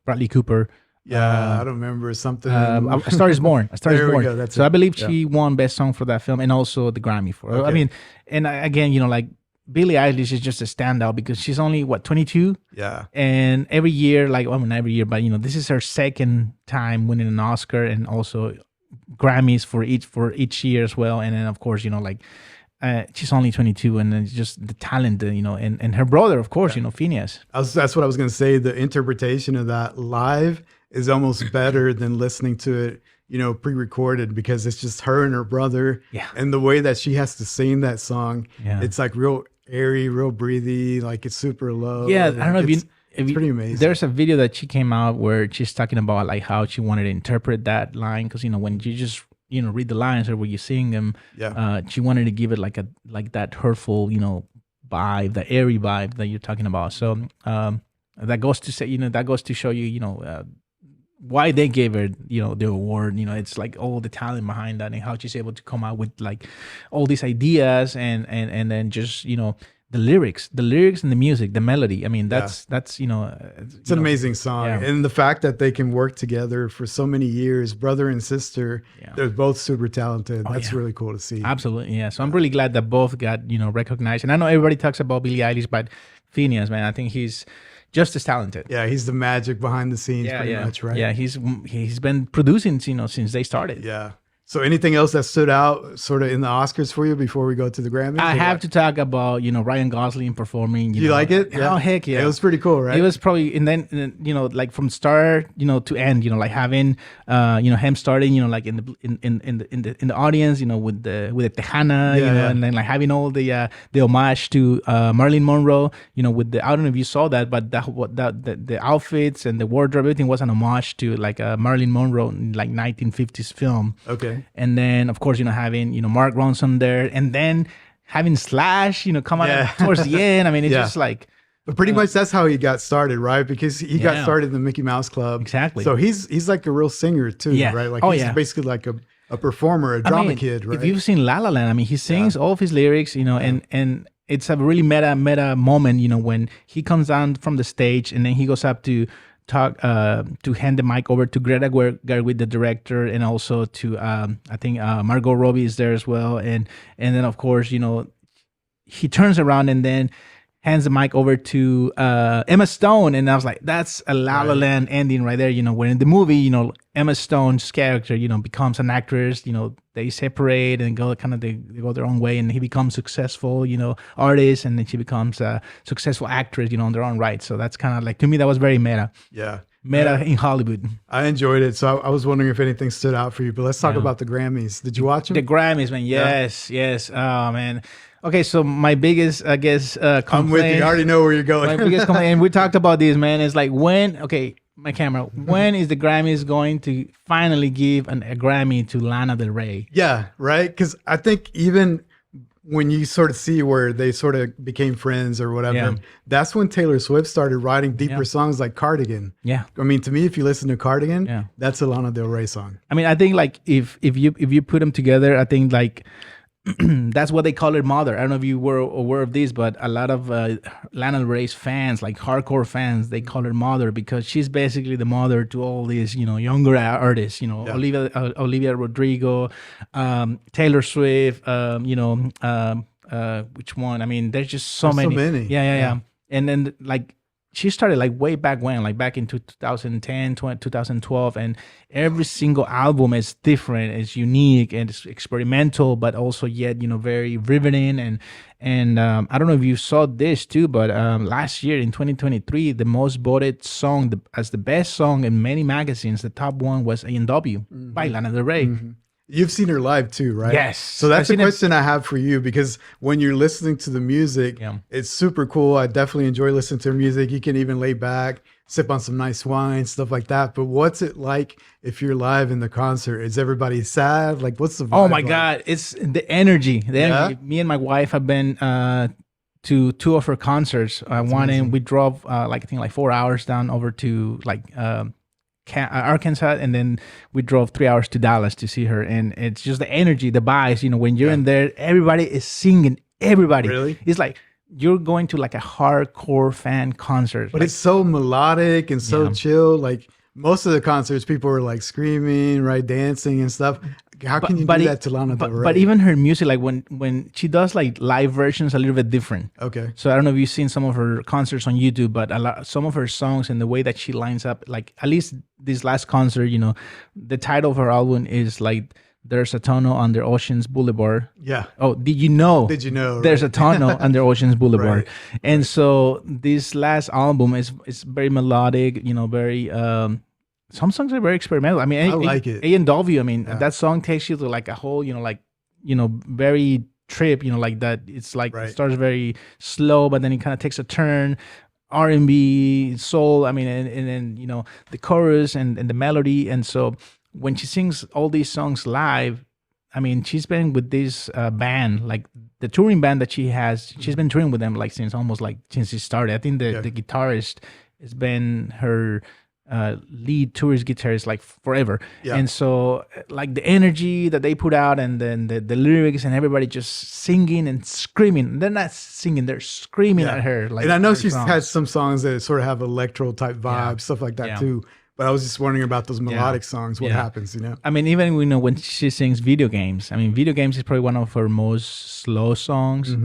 Speaker 5: Bradley Cooper?
Speaker 4: Yeah, I don't remember something.
Speaker 5: A Star Is Born. A Star Is
Speaker 4: There we
Speaker 5: Born.
Speaker 4: go, that's
Speaker 5: So
Speaker 4: it.
Speaker 5: I believe
Speaker 4: Yeah.
Speaker 5: she won Best Song for that film and also the Grammy for it. I
Speaker 4: Okay.
Speaker 5: mean, and again, like Billie Eilish is just a standout because she's only 22,
Speaker 4: Yeah.
Speaker 5: and every year, like not every year, but this is her second time winning an Oscar and also Grammys for each year as well. And then of course, like she's only 22, and then just the talent, and her brother, of course, Phineas.
Speaker 4: That's what I was going to say. The interpretation of that live is almost better than listening to it, pre-recorded, because it's just her and her brother.
Speaker 5: Yeah.
Speaker 4: And the way that she has to sing that song,
Speaker 5: Yeah.
Speaker 4: it's like real airy, real breathy, like it's super low.
Speaker 5: Yeah, I don't know if you.
Speaker 4: It's pretty amazing.
Speaker 5: There's a video that she came out where she's talking about like how she wanted to interpret that line, because when you just read the lines or when you sing them, she wanted to give it like that hurtful vibe, the airy vibe that you're talking about. So that goes to say that goes to show you why they gave her the award. It's like all the talent behind that and how she's able to come out with like all these ideas and then just the lyrics and the music, the melody. I mean, that's
Speaker 4: it's an amazing song.
Speaker 5: Yeah.
Speaker 4: And the fact that they can work together for so many years, brother and sister, they're both super talented. That's really cool to see.
Speaker 5: Absolutely, yeah. So I'm really glad that both got recognized. And I know everybody talks about Billie Eilish, but Phineas, man, I think he's just as talented.
Speaker 4: Yeah, he's the magic behind the scenes, pretty much, right?
Speaker 5: Yeah, he's been producing, since they started.
Speaker 4: Yeah. So anything else that stood out sort of in the Oscars for you before we go to the Grammys?
Speaker 5: I have to talk about, Ryan Gosling performing.
Speaker 4: You like it?
Speaker 5: Oh, heck yeah.
Speaker 4: It was pretty cool, right?
Speaker 5: It was probably, and then, like from start, to end, like having, him starting, like in the audience, with the Tejana, and then like having all the homage to Marilyn Monroe, with the, I don't know if you saw that, but the outfits and the wardrobe, everything was an homage to like a Marilyn Monroe, like 1950s film.
Speaker 4: Okay.
Speaker 5: And then, of course, having, Mark Ronson there, and then having Slash, come out towards the end. I mean, it's just like.
Speaker 4: But pretty much that's how he got started, right? Because he got started in the Mickey Mouse Club.
Speaker 5: Exactly.
Speaker 4: So he's like a real singer too, right? Like he's basically like a performer, a drama kid, right?
Speaker 5: If you've seen La La Land, I mean, he sings all of his lyrics, and it's a really meta moment, when he comes down from the stage and then he goes up to talk to hand the mic over to Greta Gerwig, the director, and also to I think Margot Robbie is there as well, and then of course he turns around and then hands the mic over to Emma Stone, and I was like, that's a La La Land ending right there. When in the movie, Emma Stone's character, becomes an actress. They separate and they go their own way, and he becomes successful, artist, and then she becomes a successful actress, on their own right. So that's kind of like, to me, that was very meta.
Speaker 4: Yeah.
Speaker 5: Meta in Hollywood.
Speaker 4: I enjoyed it. So I was wondering if anything stood out for you, but let's talk about the Grammys. Did you watch them?
Speaker 5: The Grammys, man. Yes. Oh, man. Okay, so my biggest, I guess, complaint.
Speaker 4: I'm with you. I already know where you're going.
Speaker 5: My biggest complaint, and we talked about this, man, is like when is the Grammys going to finally give a Grammy to Lana Del Rey?
Speaker 4: Yeah, right? Because I think even when you sort of see where they sort of became friends or whatever, that's when Taylor Swift started writing deeper songs like Cardigan.
Speaker 5: Yeah.
Speaker 4: I mean, to me, if you listen to Cardigan, that's a Lana Del Rey song.
Speaker 5: I mean, I think like if you put them together, I think like that's what they call her mother. I don't know if you were aware of this, but a lot of Lana Del Rey's fans, like hardcore fans, they call her mother because she's basically the mother to all these, younger artists, Olivia Rodrigo, Taylor Swift, which one? I mean, there's just so many. Yeah. And then like, she started like way back when, like back in 2010, 2012, and every single album is different, it's unique, and it's experimental, but also yet, very riveting. And I don't know if you saw this too, but last year in 2023, the most voted song as the best song in many magazines, the top one was A&W by Lana Del Rey.
Speaker 4: Mm-hmm. You've seen her live too, right?
Speaker 5: Yes.
Speaker 4: So that's a question I have for you, because when you're listening to the music, it's super cool. I definitely enjoy listening to her music. You can even lay back, sip on some nice wine, stuff like that. But what's it like if you're live in the concert? Is everybody sad? Like, what's the vibe?
Speaker 5: Oh my God. It's the energy. Me and my wife have been to two of her concerts. We drove I think 4 hours down over to Arkansas, and then we drove 3 hours to Dallas to see her, and it's just the energy, the vibes. When you're in there, everybody is singing. Everybody,
Speaker 4: really,
Speaker 5: it's like you're going to like a hardcore fan concert.
Speaker 4: But it's so melodic and so chill. Like, most of the concerts, people were like screaming, right, dancing and stuff. How can you do that to Lana Del Rey?
Speaker 5: But even her music, like when she does like live versions, a little bit different.
Speaker 4: Okay.
Speaker 5: So I don't know if you've seen some of her concerts on YouTube, but some of her songs and the way that she lines up, like at least this last concert, the title of her album is like "There's a Tunnel Under Oceans Boulevard."
Speaker 4: Yeah.
Speaker 5: Oh, did you know? There's a tunnel under Oceans Boulevard,
Speaker 4: Right.
Speaker 5: and so this last album is very melodic. Very. Some songs are very experimental. I mean,
Speaker 4: I like it.
Speaker 5: A&W. I mean, that song takes you to like a whole, very trip. Like that. It's like
Speaker 4: Right.
Speaker 5: it starts very slow, but then it kind of takes a turn. R&B, soul. I mean, and then the chorus and the melody, and so when she sings all these songs live, I mean, she's been with this band, like the touring band that she has. She's been touring with them like since she started. I think the guitarist has been her lead tourist guitarist like forever.
Speaker 4: Yeah.
Speaker 5: And so like the energy that they put out and then the lyrics and everybody just singing and screaming. They're not singing, they're screaming at her. Like,
Speaker 4: and I know
Speaker 5: her
Speaker 4: she's
Speaker 5: songs.
Speaker 4: had some songs that sort of have electro type vibes, stuff like that too. But I was just wondering about those melodic songs. What happens,
Speaker 5: I mean, even when she sings video games, I mean, video games is probably one of her most slow songs,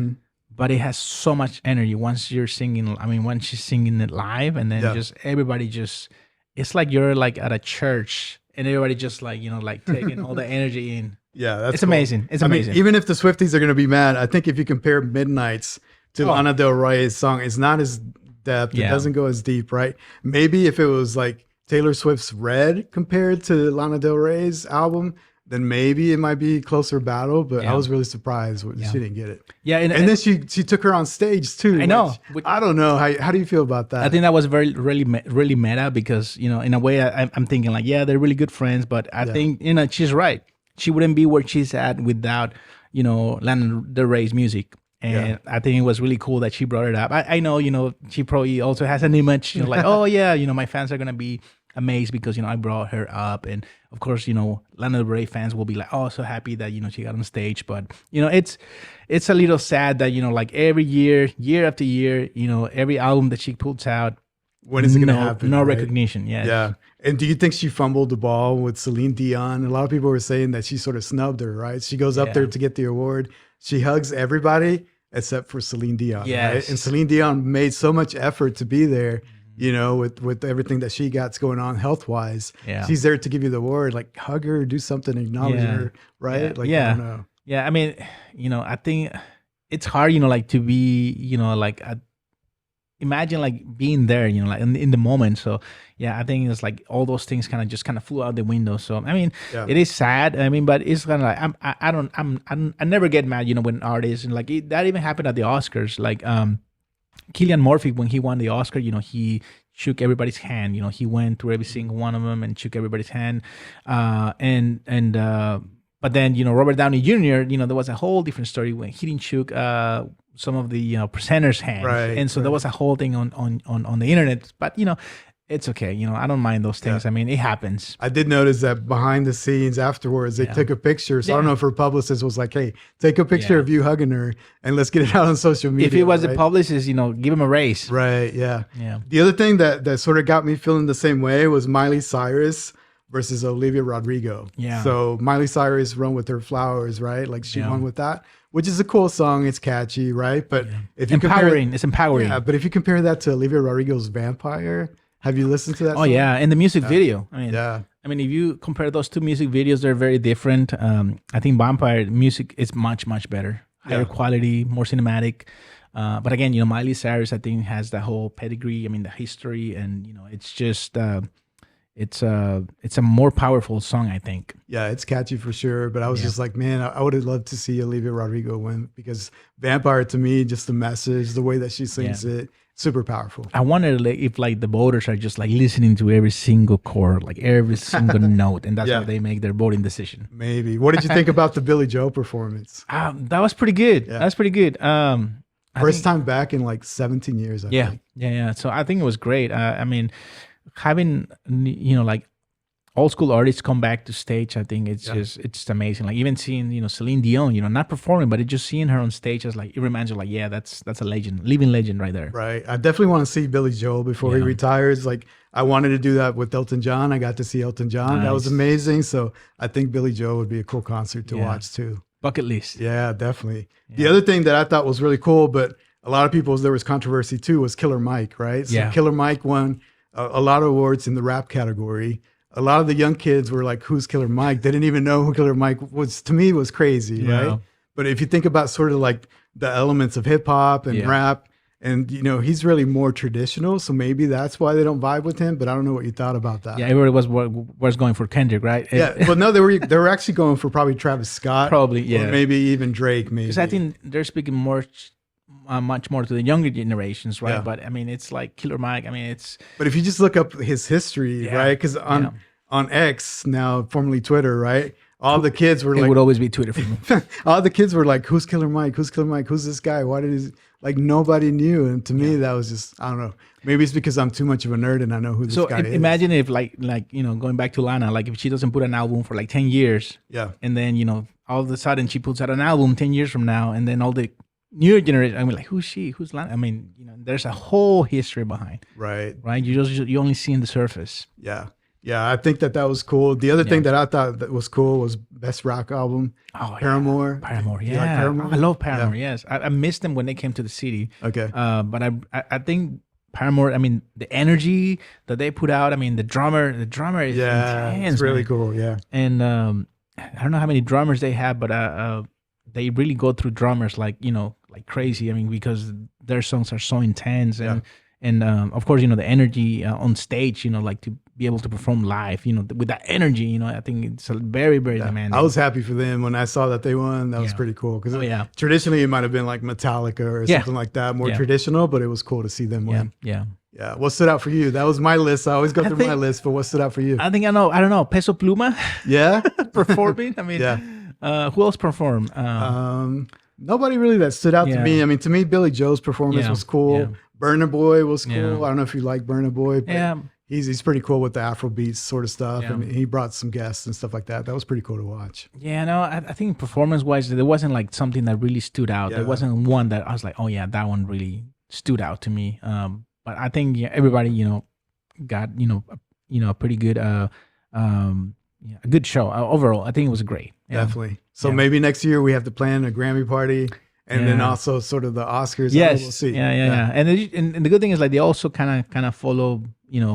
Speaker 5: but it has so much energy once you're singing. I mean, when she's singing it live and then just everybody just, it's like you're like at a church and everybody just like, like taking all the energy in.
Speaker 4: Yeah, that's
Speaker 5: it's
Speaker 4: cool.
Speaker 5: amazing. It's amazing.
Speaker 4: I mean, even if the Swifties are going to be mad, I think if you compare Midnights to Lana Del Rey's song, it's not as depth. It doesn't go as deep, right? Maybe if it was like Taylor Swift's Red compared to Lana Del Rey's album, then maybe it might be closer battle. But I was really surprised when she didn't get it.
Speaker 5: Yeah,
Speaker 4: and then she took her on stage too.
Speaker 5: I know.
Speaker 4: I don't know. How do you feel about that?
Speaker 5: I think that was really meta because in a way I'm thinking like they're really good friends, but I think she's right. She wouldn't be where she's at without Lana Del Rey's music. And I think it was really cool that she brought it up. I know, she probably also has an image, like, oh yeah, my fans are gonna be amazed because I brought her up, and of course Lana Del Rey fans will be like, oh, so happy that she got on stage. But it's a little sad that like every year after year, every album that she puts out,
Speaker 4: when is it gonna happen?
Speaker 5: No
Speaker 4: right?
Speaker 5: recognition. Yeah.
Speaker 4: And do you think she fumbled the ball with Celine Dion? A lot of people were saying that she sort of snubbed her. Right? She goes up there to get the award. She hugs everybody except for Celine Dion.
Speaker 5: Yes.
Speaker 4: Right? And Celine Dion made so much effort to be there. With everything that she got going on health-wise, she's there to give you the award. Like, hug her, do something, acknowledge her, right?
Speaker 5: Yeah.
Speaker 4: Like, I don't know.
Speaker 5: Yeah, I mean, I think it's hard, like to be, like, imagine like being there, like in the moment. So yeah, I think it's like all those things kind of flew out the window. So I mean, it is sad. I mean, but it's kind of like I never get mad, when artists and like that even happened at the Oscars, like Cillian Murphy, when he won the Oscar, he shook everybody's hand. He went through every single one of them and shook everybody's hand. But then, Robert Downey Jr., there was a whole different story when he didn't shook some of the, presenters' hands.
Speaker 4: Right,
Speaker 5: and so there was a whole thing on the internet. But, it's okay. I don't mind those things. I mean, it happens.
Speaker 4: I did notice that behind the scenes afterwards, they took a picture. So I don't know if her publicist was like, hey, take a picture of you hugging her and let's get it out on social media.
Speaker 5: If it was
Speaker 4: right?
Speaker 5: a publicist, give him a raise.
Speaker 4: Right, yeah.
Speaker 5: Yeah.
Speaker 4: The other thing that sort of got me feeling the same way was Miley Cyrus versus Olivia Rodrigo.
Speaker 5: Yeah.
Speaker 4: So Miley Cyrus won with her Flowers, right? Like she won with that, which is a cool song. It's catchy, right? But if you
Speaker 5: it's empowering.
Speaker 4: Yeah, but if you compare that to Olivia Rodrigo's Vampire, have you listened to that
Speaker 5: Oh
Speaker 4: song?
Speaker 5: yeah, and the music video. I mean,
Speaker 4: Yeah.
Speaker 5: if you compare those two music videos, they're very different. I think Vampire music is much better, higher quality, more cinematic. But again, Miley Cyrus, I think, has the whole pedigree. I mean, the history, and it's just it's a more powerful song, I think.
Speaker 4: Yeah, it's catchy for sure. But I was just like, man, I would have loved to see Olivia Rodrigo win because Vampire, to me, just the message, the way that she sings it, super powerful.
Speaker 5: I wonder if like the voters are just like listening to every single chord, like every single note, and that's how they make their voting decision.
Speaker 4: Maybe. What did you think about the Billy Joel performance?
Speaker 5: That was pretty good.
Speaker 4: Yeah.
Speaker 5: That's pretty good.
Speaker 4: First time back in like 17 years, I think.
Speaker 5: Yeah. So I think it was great. I mean, having like old school artists come back to stage, I think it's just amazing. Like even seeing, Celine Dion, not performing, but just seeing her on stage, it reminds you like, yeah, that's a legend, living legend right there.
Speaker 4: Right. I definitely want to see Billy Joel before he retires. Like I wanted to do that with Elton John. I got to see Elton John. That was amazing. So I think Billy Joel would be a cool concert to watch too.
Speaker 5: Bucket list.
Speaker 4: Yeah, definitely. Yeah. The other thing that I thought was really cool, but a lot of people, there was controversy too, was Killer Mike, right? So Killer Mike won a lot of awards in the rap category. A lot of the young kids were like, who's Killer Mike? They didn't even know who Killer Mike was. To me, was crazy, right? But if you think about sort of like the elements of hip hop and rap, and he's really more traditional, so maybe that's why they don't vibe with him. But I don't know what you thought about that.
Speaker 5: Yeah, everybody was going for Kendrick, right?
Speaker 4: Yeah, but no, they were actually going for probably Travis Scott,
Speaker 5: probably,
Speaker 4: or maybe even Drake, maybe.
Speaker 5: Because I think they're speaking much more to the younger generations, right? But I mean, it's like Killer Mike. I mean, it's.
Speaker 4: But if you just look up his history, right? Because on X, now formerly Twitter, right? All the kids were
Speaker 5: it would always be Twitter for me.
Speaker 4: All the kids were like, "Who's Killer Mike? Who's Killer Mike? Who's this guy? Why did he?" Like nobody knew, and to me, that was just I don't know. Maybe it's because I'm too much of a nerd and I know who this guy is.
Speaker 5: Imagine if like going back to Lana, like if she doesn't put an album for like 10 years, and then all of a sudden she puts out an album 10 years from now, and then all the newer generation, I mean, like, who's she? Who's Lana? I mean, there's a whole history behind.
Speaker 4: Right.
Speaker 5: You only see in the surface.
Speaker 4: Yeah. Yeah, I think that was cool. The other thing that I thought that was cool was Best Rock Album, Paramore.
Speaker 5: Paramore,
Speaker 4: You like Paramore?
Speaker 5: I love Paramore, yes. I missed them when they came to the city.
Speaker 4: Okay.
Speaker 5: But I think Paramore, I mean, the energy that they put out, I mean, the drummer is intense.
Speaker 4: It's really
Speaker 5: man.
Speaker 4: cool, yeah.
Speaker 5: And I don't know how many drummers they have, but they really go through drummers like crazy. I mean, because their songs are so intense and of course, the energy on stage, like to be able to perform live, with that energy, I think it's very, very demanding.
Speaker 4: I was happy for them when I saw that they won. That was pretty cool. Because traditionally it might have been like Metallica or something like that, more traditional, but it was cool to see them win.
Speaker 5: Yeah.
Speaker 4: What stood out for you? That was my list. I always go through my list, but what stood out for you?
Speaker 5: I don't know, Peso Pluma.
Speaker 4: Yeah.
Speaker 5: Performing. I mean, who else performed?
Speaker 4: Nobody really that stood out to me. I mean, to me, Billy Joel's performance was cool.
Speaker 5: Yeah.
Speaker 4: Burna Boy was cool. I don't know if you like Burna Boy, but he's pretty cool with the Afrobeats sort of stuff.
Speaker 5: Yeah.
Speaker 4: And he brought some guests and stuff like that. That was pretty cool to watch.
Speaker 5: Yeah, no, I think performance-wise, there wasn't like something that really stood out.
Speaker 4: Yeah.
Speaker 5: There wasn't one that I was like, oh yeah, that one really stood out to me. But I think everybody, got a pretty good, a good show overall. I think it was great. Yeah.
Speaker 4: Definitely. So maybe next year we have to plan a Grammy party. And then also sort of the Oscars.
Speaker 5: Yes.
Speaker 4: We'll see.
Speaker 5: Yeah. And the good thing is like they also kind of follow,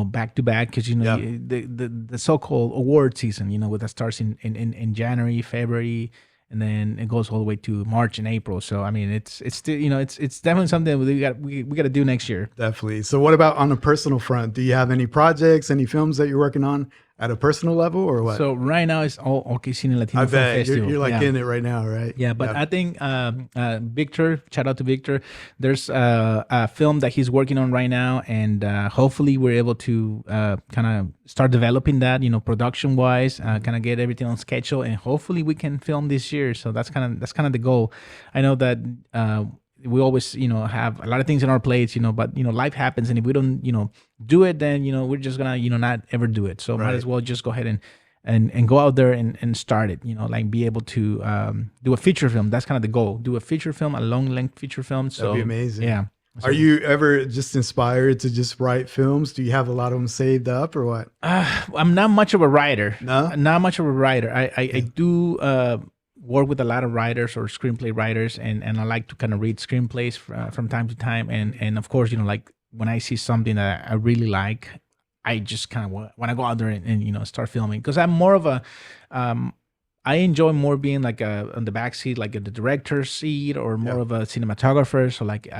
Speaker 5: back to back because the so-called award season, with that starts in January, February, and then it goes all the way to March and April. So I mean, it's still it's definitely something we got to do next year.
Speaker 4: Definitely. So what about on a personal front? Do you have any projects, any films that you're working on? At a personal level or what?
Speaker 2: So right now it's all OKCine Latino Festival.
Speaker 4: You're like in it right now, right?
Speaker 5: Yeah, but I think Victor, shout out to Victor. There's a film that he's working on right now, and hopefully we're able to kind of start developing that, production wise, kind of get everything on schedule, and hopefully we can film this year. So that's kind of the goal. I know that we always, have a lot of things on our plates, but, life happens. And if we don't, do it, then, we're just going to, not ever do it. So might as well just go ahead and go out there and start it, like be able to do a feature film. That's kind of the goal. Do a feature film, a long length feature film. So
Speaker 4: that'd be amazing.
Speaker 5: Yeah. So,
Speaker 4: are you ever just inspired to just write films? Do you have a lot of them saved up or what?
Speaker 5: I'm not much of a writer.
Speaker 4: No?
Speaker 5: Not much of a writer. I do work with a lot of writers or screenplay writers, and I like to kind of read screenplays from time to time. And of course, like when I see something that I really like, I just kind of want to go out there and start filming, because I'm more of a I enjoy more being like on the back seat, like in the director's seat, or more of a cinematographer. So like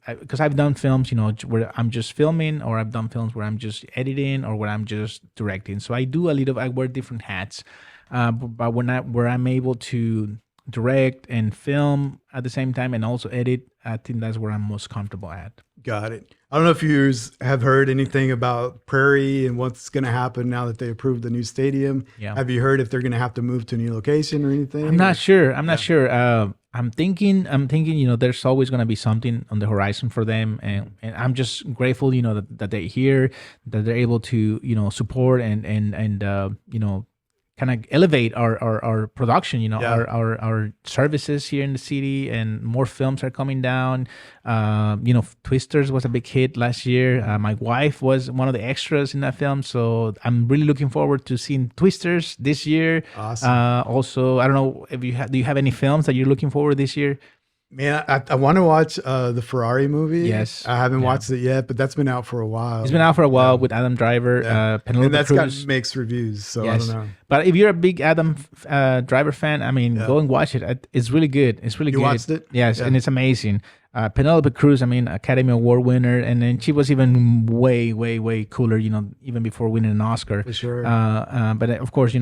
Speaker 5: because I've done films, where I'm just filming, or I've done films where I'm just editing, or where I'm just directing. So I wear different hats. But where I'm able to direct and film at the same time and also edit, I think that's where I'm most comfortable at.
Speaker 4: Got it. I don't know if you have heard anything about Prairie and what's going to happen now that they approved the new stadium.
Speaker 5: Yeah.
Speaker 4: Have you heard if they're going to have to move to a new location or anything?
Speaker 5: I'm not sure. I'm thinking, there's always going to be something on the horizon for them. And I'm just grateful, that they're here, that they're able to, support and kind of elevate our production, our services here in the city, and more films are coming down. Twisters was a big hit last year. My wife was one of the extras in that film, so I'm really looking forward to seeing Twisters this year.
Speaker 4: Awesome.
Speaker 5: Also, I don't know if do you have any films that you're looking forward this year?
Speaker 4: Man, I want to watch the Ferrari movie.
Speaker 5: Yes.
Speaker 4: I haven't watched it yet, but that's been out for a while.
Speaker 5: It's been out for a while with Adam Driver, Penelope
Speaker 4: and that's
Speaker 5: Cruz.
Speaker 4: got mixed reviews, so
Speaker 5: Yes.
Speaker 4: I don't know.
Speaker 5: But if you're a big Adam Driver fan, I mean, go and watch it. It's really good. It's really good.
Speaker 4: You watched it?
Speaker 5: Yes,
Speaker 4: Yeah.
Speaker 5: and it's amazing. Penelope Cruz, I mean, Academy Award winner, and then she was even way, way, way cooler, even before winning an Oscar.
Speaker 4: For sure.
Speaker 5: But of course,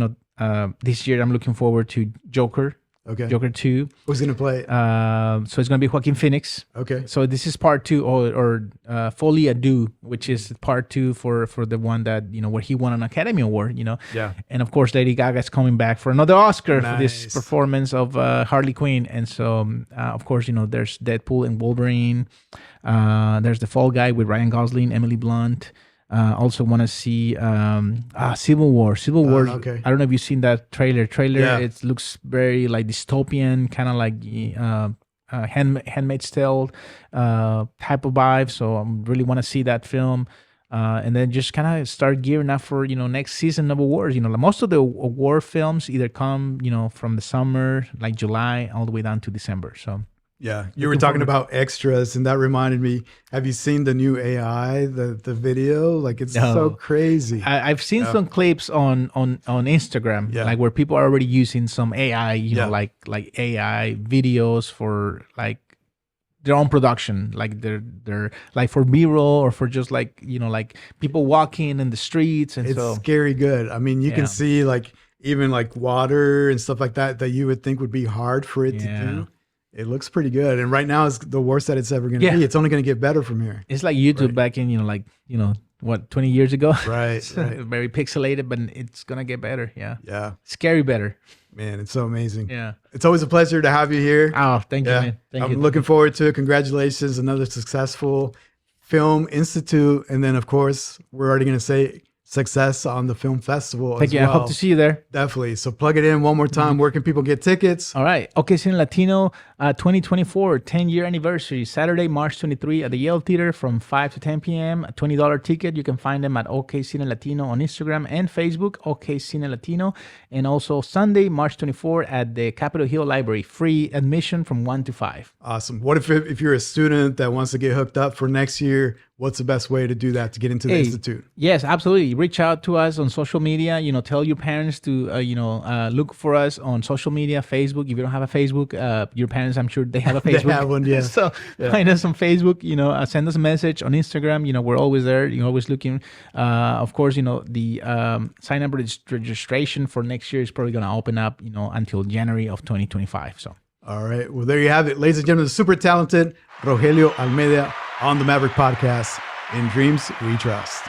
Speaker 5: this year I'm looking forward to Joker.
Speaker 4: Okay.
Speaker 5: Joker 2.
Speaker 4: Who's going to play it?
Speaker 5: So it's going to be Joaquin Phoenix.
Speaker 4: Okay.
Speaker 5: So this is part 2, or Folie à Deux, which is part 2 for the one that, where he won an Academy Award,
Speaker 4: Yeah.
Speaker 5: And of course, Lady Gaga's coming back for another Oscar for this
Speaker 4: Nice.
Speaker 5: performance of Harley Quinn. And so, of course, there's Deadpool and Wolverine. There's The Fall Guy with Ryan Gosling, Emily Blunt. Also want to see Civil War.
Speaker 4: Okay.
Speaker 5: I don't know if you've seen that trailer.
Speaker 4: Yeah.
Speaker 5: It looks very like dystopian, kind of like Handmaid's Tale type of vibe. So I really want to see that film. And then just kind of start gearing up for next season of awards. Most of the award films either come from the summer, like July, all the way down to December. So.
Speaker 4: Yeah, you were talking about extras, and that reminded me. Have you seen the new AI, the video? Like, it's so crazy.
Speaker 5: I've seen some clips on Instagram, like where people are already using some AI, like AI videos for like their own production, like they're like for B-roll or for just like like people walking in the streets, and
Speaker 4: It's scary good. I mean, you can see like even like water and stuff like that you would think would be hard for it to do. It looks pretty good. And right now it's the worst that it's ever going to be. It's only going to get better from here.
Speaker 5: It's like YouTube back in, 20 years ago?
Speaker 4: Right.
Speaker 5: Very pixelated, but it's going to get better. Yeah.
Speaker 4: Yeah.
Speaker 5: Scary better.
Speaker 4: Man, it's so amazing.
Speaker 5: Yeah.
Speaker 4: It's always a pleasure to have you here.
Speaker 5: Oh, thank you, man.
Speaker 4: I'm looking forward to it. Congratulations. Another successful Film Institute. And then, of course, we're already going to say success on the film festival.
Speaker 5: Thank you.
Speaker 4: Well.
Speaker 5: I hope to see you there.
Speaker 4: Definitely. So plug it in one more time. Where can people get tickets?
Speaker 5: All right. OKCine Latino 2024 10-year anniversary, Saturday, March 23 at the Yale Theater from 5 to 10 p.m. A $20 ticket. You can find them at OKCine Latino on Instagram and Facebook, OKCine Latino. And also Sunday, March 24 at the Capitol Hill Library. Free admission from 1 to 5.
Speaker 4: Awesome. What if you're a student that wants to get hooked up for next year? What's the best way to do that to get into the Institute?
Speaker 5: Yes, absolutely. Reach out to us on social media. Tell your parents to, look for us on social media, Facebook. If you don't have a Facebook, your parents, I'm sure they have a Facebook.
Speaker 4: They have one, yeah.
Speaker 5: So find us on Facebook, send us a message on Instagram. We're always there. You're always looking. Of course, the sign up registration for next year is probably going to open up, until January of 2025. So.
Speaker 4: All right. Well, there you have it. Ladies and gentlemen, the super talented Rogelio Almeida on the Maverick Podcast. In dreams, we trust.